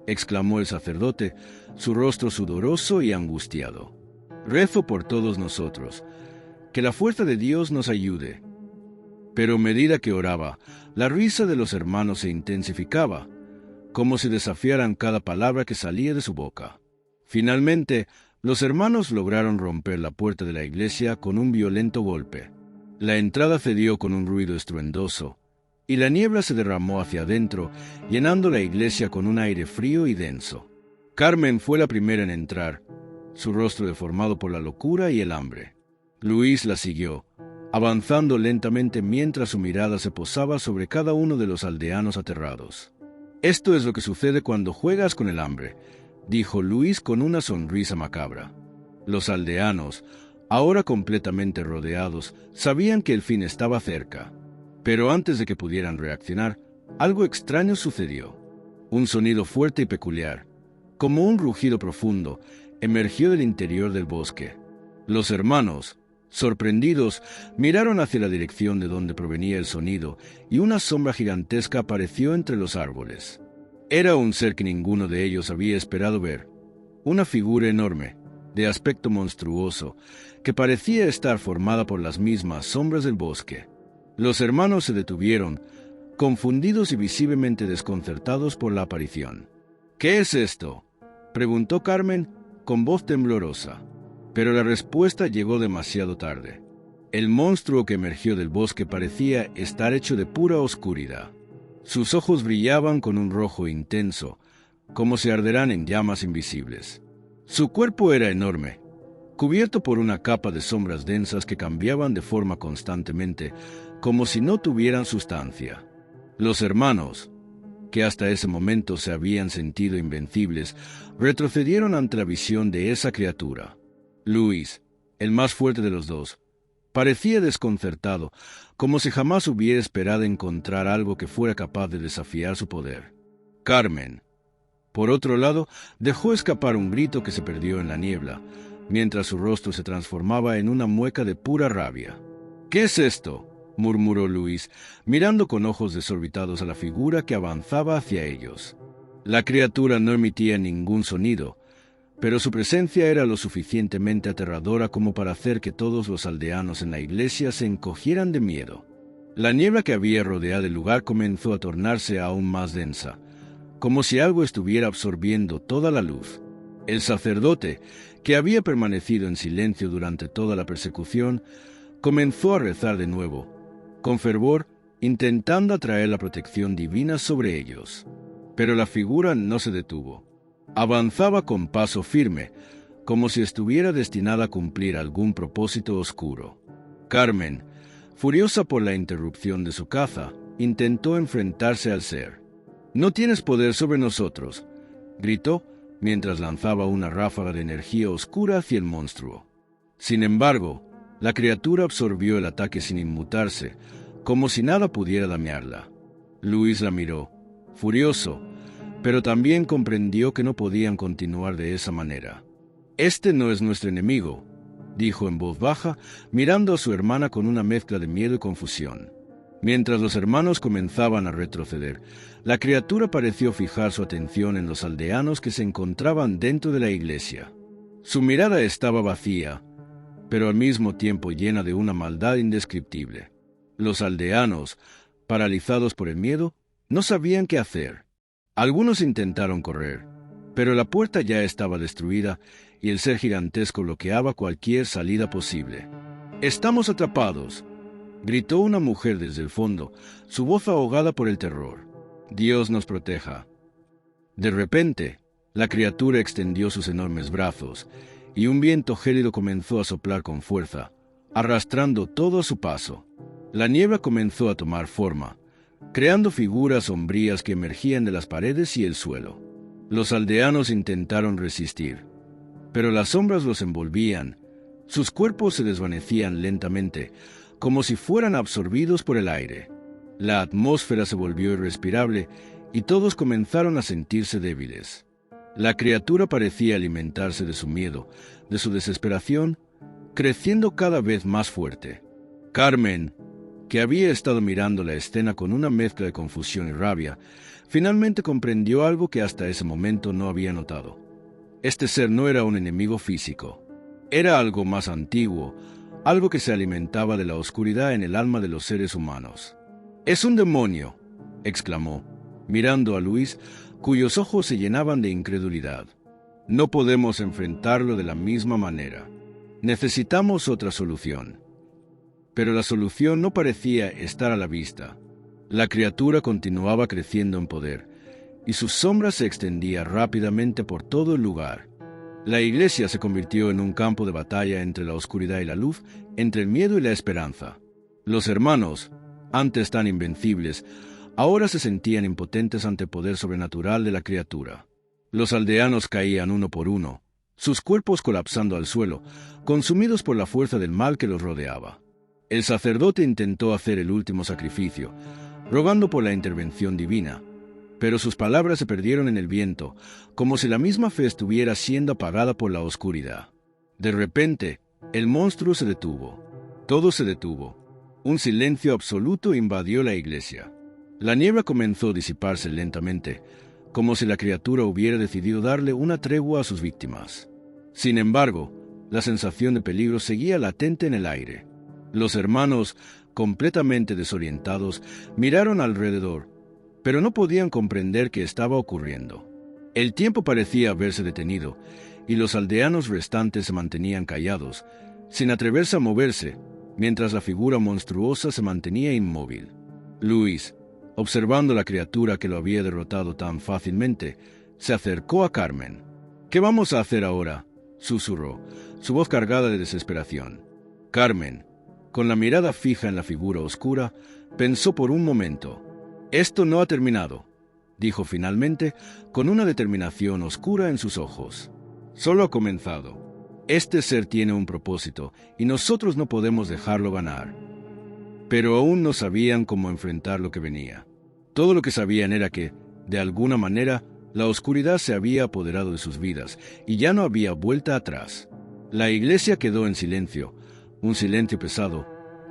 exclamó el sacerdote, su rostro sudoroso y angustiado. «Rezo por todos nosotros. Que la fuerza de Dios nos ayude». Pero a medida que oraba, la risa de los hermanos se intensificaba, como si desafiaran cada palabra que salía de su boca. Finalmente, los hermanos lograron romper la puerta de la iglesia con un violento golpe. La entrada cedió con un ruido estruendoso, y la niebla se derramó hacia adentro, llenando la iglesia con un aire frío y denso. Carmen fue la primera en entrar, su rostro deformado por la locura y el hambre. Luis la siguió, avanzando lentamente mientras su mirada se posaba sobre cada uno de los aldeanos aterrados. «Esto es lo que sucede cuando juegas con el hambre», dijo Luis con una sonrisa macabra. Los aldeanos, ahora completamente rodeados, sabían que el fin estaba cerca. Pero antes de que pudieran reaccionar, algo extraño sucedió. Un sonido fuerte y peculiar, como un rugido profundo, emergió del interior del bosque. Los hermanos, sorprendidos, miraron hacia la dirección de donde provenía el sonido, y una sombra gigantesca apareció entre los árboles. Era un ser que ninguno de ellos había esperado ver. Una figura enorme, de aspecto monstruoso, que parecía estar formada por las mismas sombras del bosque. Los hermanos se detuvieron, confundidos y visiblemente desconcertados por la aparición. ¿Qué es esto?, preguntó Carmen con voz temblorosa. Pero la respuesta llegó demasiado tarde. El monstruo que emergió del bosque parecía estar hecho de pura oscuridad. Sus ojos brillaban con un rojo intenso, como si arderán en llamas invisibles. Su cuerpo era enorme, cubierto por una capa de sombras densas que cambiaban de forma constantemente, como si no tuvieran sustancia. Los hermanos, que hasta ese momento se habían sentido invencibles, retrocedieron ante la visión de esa criatura. Luis, el más fuerte de los dos, parecía desconcertado, como si jamás hubiera esperado encontrar algo que fuera capaz de desafiar su poder. Carmen, por otro lado, dejó escapar un grito que se perdió en la niebla, mientras su rostro se transformaba en una mueca de pura rabia. «¿Qué es esto?», murmuró Luis, mirando con ojos desorbitados a la figura que avanzaba hacia ellos. La criatura no emitía ningún sonido, pero su presencia era lo suficientemente aterradora como para hacer que todos los aldeanos en la iglesia se encogieran de miedo. La niebla que había rodeado el lugar comenzó a tornarse aún más densa, como si algo estuviera absorbiendo toda la luz. El sacerdote, que había permanecido en silencio durante toda la persecución, comenzó a rezar de nuevo, con fervor, intentando atraer la protección divina sobre ellos. Pero la figura no se detuvo. Avanzaba con paso firme, como si estuviera destinada a cumplir algún propósito oscuro. Carmen, furiosa por la interrupción de su caza, intentó enfrentarse al ser. «No tienes poder sobre nosotros», gritó, mientras lanzaba una ráfaga de energía oscura hacia el monstruo. Sin embargo, la criatura absorbió el ataque sin inmutarse, como si nada pudiera dañarla. Luis la miró, furioso, pero también comprendió que no podían continuar de esa manera. «Este no es nuestro enemigo», dijo en voz baja, mirando a su hermana con una mezcla de miedo y confusión. Mientras los hermanos comenzaban a retroceder, la criatura pareció fijar su atención en los aldeanos que se encontraban dentro de la iglesia. Su mirada estaba vacía, pero al mismo tiempo llena de una maldad indescriptible. Los aldeanos, paralizados por el miedo, no sabían qué hacer. Algunos intentaron correr, pero la puerta ya estaba destruida y el ser gigantesco bloqueaba cualquier salida posible. «Estamos atrapados», gritó una mujer desde el fondo, su voz ahogada por el terror. «Dios nos proteja». De repente, la criatura extendió sus enormes brazos, y un viento gélido comenzó a soplar con fuerza, arrastrando todo a su paso. La niebla comenzó a tomar forma, creando figuras sombrías que emergían de las paredes y el suelo. Los aldeanos intentaron resistir, pero las sombras los envolvían, sus cuerpos se desvanecían lentamente, como si fueran absorbidos por el aire. La atmósfera se volvió irrespirable y todos comenzaron a sentirse débiles. La criatura parecía alimentarse de su miedo, de su desesperación, creciendo cada vez más fuerte. Carmen, que había estado mirando la escena con una mezcla de confusión y rabia, finalmente comprendió algo que hasta ese momento no había notado. Este ser no era un enemigo físico. Era algo más antiguo, algo que se alimentaba de la oscuridad en el alma de los seres humanos. «¡Es un demonio!», exclamó, mirando a Luis, cuyos ojos se llenaban de incredulidad. «No podemos enfrentarlo de la misma manera. Necesitamos otra solución». Pero la solución no parecía estar a la vista. La criatura continuaba creciendo en poder, y su sombra se extendía rápidamente por todo el lugar. La iglesia se convirtió en un campo de batalla entre la oscuridad y la luz, entre el miedo y la esperanza. Los hermanos, antes tan invencibles, ahora se sentían impotentes ante el poder sobrenatural de la criatura. Los aldeanos caían uno por uno, sus cuerpos colapsando al suelo, consumidos por la fuerza del mal que los rodeaba. El sacerdote intentó hacer el último sacrificio, rogando por la intervención divina, pero sus palabras se perdieron en el viento, como si la misma fe estuviera siendo apagada por la oscuridad. De repente, el monstruo se detuvo. Todo se detuvo. Un silencio absoluto invadió la iglesia. La niebla comenzó a disiparse lentamente, como si la criatura hubiera decidido darle una tregua a sus víctimas. Sin embargo, la sensación de peligro seguía latente en el aire. Los hermanos, completamente desorientados, miraron alrededor, pero no podían comprender qué estaba ocurriendo. El tiempo parecía haberse detenido, y los aldeanos restantes se mantenían callados, sin atreverse a moverse, mientras la figura monstruosa se mantenía inmóvil. Luis, observando la criatura que lo había derrotado tan fácilmente, se acercó a Carmen. «¿Qué vamos a hacer ahora?», susurró, su voz cargada de desesperación. Carmen, con la mirada fija en la figura oscura, pensó por un momento. «Esto no ha terminado», dijo finalmente, con una determinación oscura en sus ojos. «Solo ha comenzado. Este ser tiene un propósito, y nosotros no podemos dejarlo ganar». Pero aún no sabían cómo enfrentar lo que venía. Todo lo que sabían era que, de alguna manera, la oscuridad se había apoderado de sus vidas, y ya no había vuelta atrás. La iglesia quedó en silencio, un silencio pesado,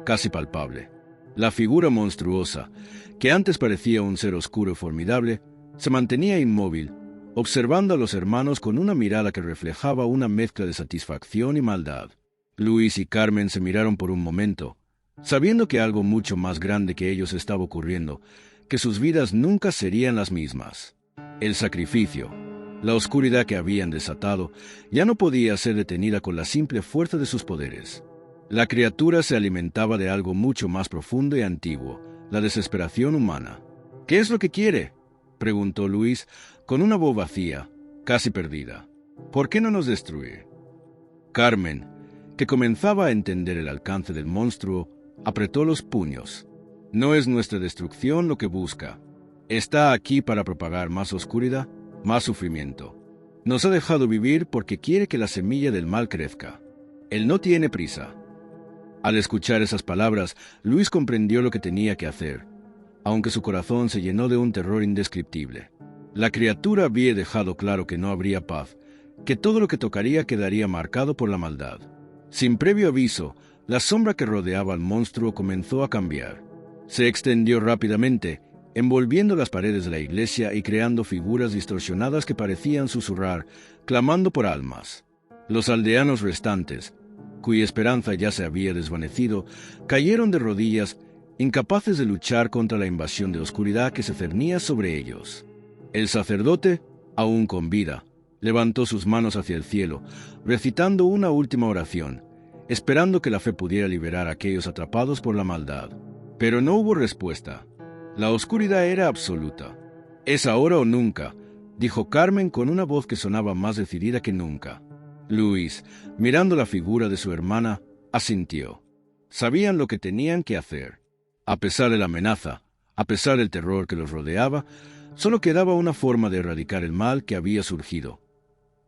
casi palpable. La figura monstruosa, que antes parecía un ser oscuro y formidable, se mantenía inmóvil, observando a los hermanos con una mirada que reflejaba una mezcla de satisfacción y maldad. Luis y Carmen se miraron por un momento, sabiendo que algo mucho más grande que ellos estaba ocurriendo, que sus vidas nunca serían las mismas. El sacrificio, la oscuridad que habían desatado, ya no podía ser detenida con la simple fuerza de sus poderes. La criatura se alimentaba de algo mucho más profundo y antiguo, la desesperación humana. «¿Qué es lo que quiere?», preguntó Luis, con una voz vacía, casi perdida. «¿Por qué no nos destruye?». Carmen, que comenzaba a entender el alcance del monstruo, apretó los puños. «No es nuestra destrucción lo que busca. Está aquí para propagar más oscuridad, más sufrimiento. Nos ha dejado vivir porque quiere que la semilla del mal crezca. Él no tiene prisa». Al escuchar esas palabras, Luis comprendió lo que tenía que hacer, aunque su corazón se llenó de un terror indescriptible. La criatura había dejado claro que no habría paz, que todo lo que tocaría quedaría marcado por la maldad. Sin previo aviso, la sombra que rodeaba al monstruo comenzó a cambiar. Se extendió rápidamente, envolviendo las paredes de la iglesia y creando figuras distorsionadas que parecían susurrar, clamando por almas. Los aldeanos restantes, cuya esperanza ya se había desvanecido, cayeron de rodillas, incapaces de luchar contra la invasión de oscuridad que se cernía sobre ellos. El sacerdote, aún con vida, levantó sus manos hacia el cielo, recitando una última oración, esperando que la fe pudiera liberar a aquellos atrapados por la maldad. Pero no hubo respuesta. La oscuridad era absoluta. «Es ahora o nunca», dijo Carmen con una voz que sonaba más decidida que nunca. Luis, mirando la figura de su hermana, asintió. Sabían lo que tenían que hacer. A pesar de la amenaza, a pesar del terror que los rodeaba, solo quedaba una forma de erradicar el mal que había surgido.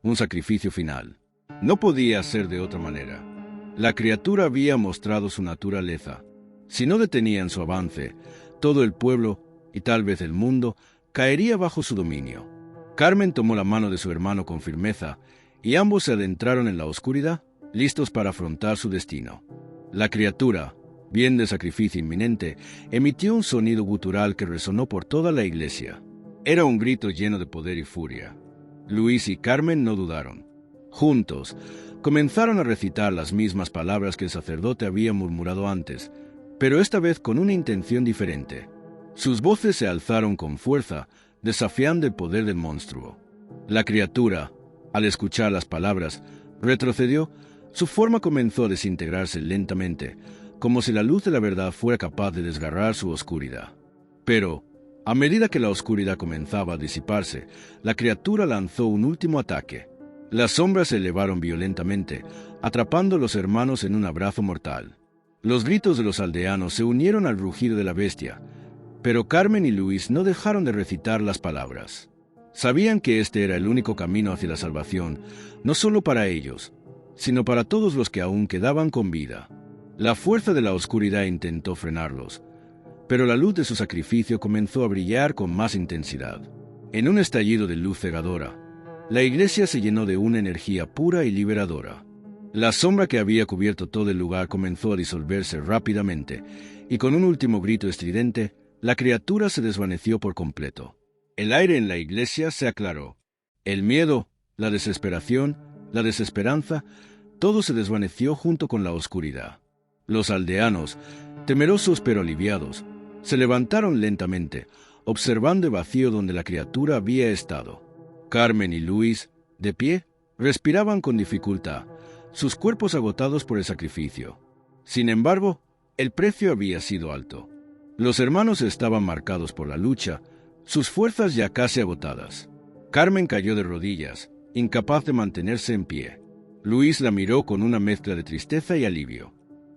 Un sacrificio final. No podía ser de otra manera. La criatura había mostrado su naturaleza. Si no detenían su avance, todo el pueblo, y tal vez el mundo, caería bajo su dominio. Carmen tomó la mano de su hermano con firmeza, y ambos se adentraron en la oscuridad, listos para afrontar su destino. La criatura, bien de sacrificio inminente, emitió un sonido gutural que resonó por toda la iglesia. Era un grito lleno de poder y furia. Luis y Carmen no dudaron. Juntos, comenzaron a recitar las mismas palabras que el sacerdote había murmurado antes, pero esta vez con una intención diferente. Sus voces se alzaron con fuerza, desafiando el poder del monstruo. La criatura, al escuchar las palabras, retrocedió. Su forma comenzó a desintegrarse lentamente, como si la luz de la verdad fuera capaz de desgarrar su oscuridad. Pero, a medida que la oscuridad comenzaba a disiparse, la criatura lanzó un último ataque. Las sombras se elevaron violentamente, atrapando a los hermanos en un abrazo mortal. Los gritos de los aldeanos se unieron al rugido de la bestia, pero Carmen y Luis no dejaron de recitar las palabras. Sabían que este era el único camino hacia la salvación, no solo para ellos, sino para todos los que aún quedaban con vida. La fuerza de la oscuridad intentó frenarlos, pero la luz de su sacrificio comenzó a brillar con más intensidad. En un estallido de luz cegadora, la iglesia se llenó de una energía pura y liberadora. La sombra que había cubierto todo el lugar comenzó a disolverse rápidamente, y con un último grito estridente, la criatura se desvaneció por completo. El aire en la iglesia se aclaró. El miedo, la desesperación, la desesperanza, todo se desvaneció junto con la oscuridad. Los aldeanos, temerosos pero aliviados, se levantaron lentamente, observando el vacío donde la criatura había estado. Carmen y Luis, de pie, respiraban con dificultad, sus cuerpos agotados por el sacrificio. Sin embargo, el precio había sido alto. Los hermanos estaban marcados por la lucha, sus fuerzas ya casi agotadas. Carmen cayó de rodillas, incapaz de mantenerse en pie. Luis la miró con una mezcla de tristeza y alivio.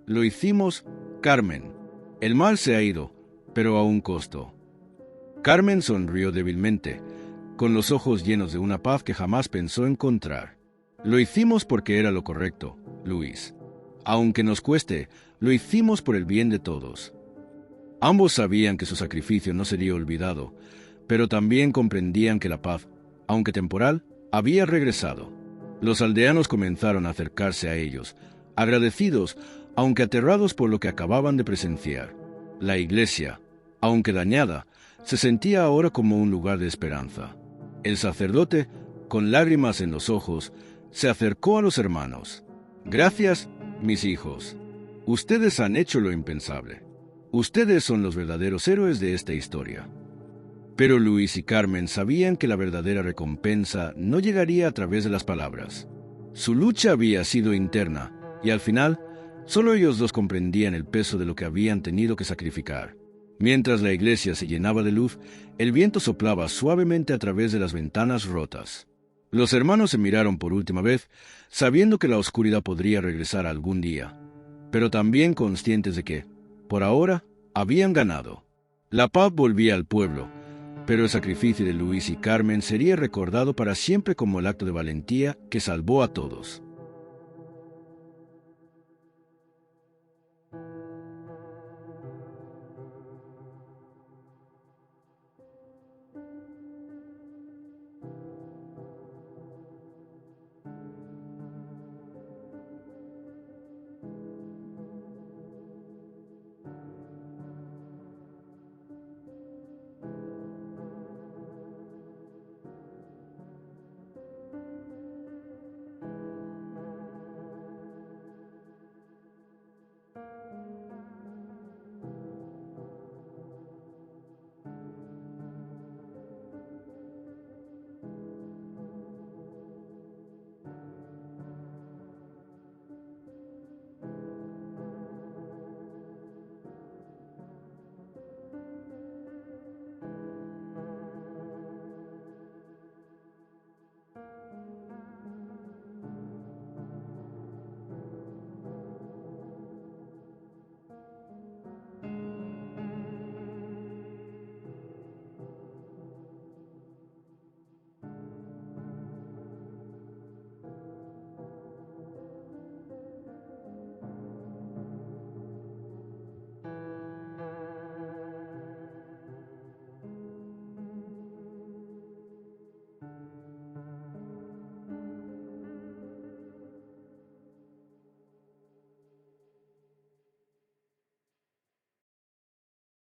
Lo hicimos, Carmen. El mal se ha ido, pero a un costo. Carmen sonrió débilmente, con los ojos llenos de una paz que jamás pensó encontrar. Lo hicimos porque era lo correcto, Luis. Aunque nos cueste, lo hicimos por el bien de todos. Ambos sabían que su sacrificio no sería olvidado, pero también comprendían que la paz, aunque temporal, había regresado. Los aldeanos comenzaron a acercarse a ellos, agradecidos, aunque aterrados por lo que acababan de presenciar. La iglesia, aunque dañada, se sentía ahora como un lugar de esperanza. El sacerdote, con lágrimas en los ojos, se acercó a los hermanos. «Gracias, mis hijos. Ustedes han hecho lo impensable. Ustedes son los verdaderos héroes de esta historia». Pero Luis y Carmen sabían que la verdadera recompensa no llegaría a través de las palabras. Su lucha había sido interna, y al final, solo ellos dos comprendían el peso de lo que habían tenido que sacrificar. Mientras la iglesia se llenaba de luz, el viento soplaba suavemente a través de las ventanas rotas. Los hermanos se miraron por última vez, sabiendo que la oscuridad podría regresar algún día, pero también conscientes de que, por ahora, habían ganado. La paz volvía al pueblo, pero el sacrificio de Luis y Carmen sería recordado para siempre como el acto de valentía que salvó a todos.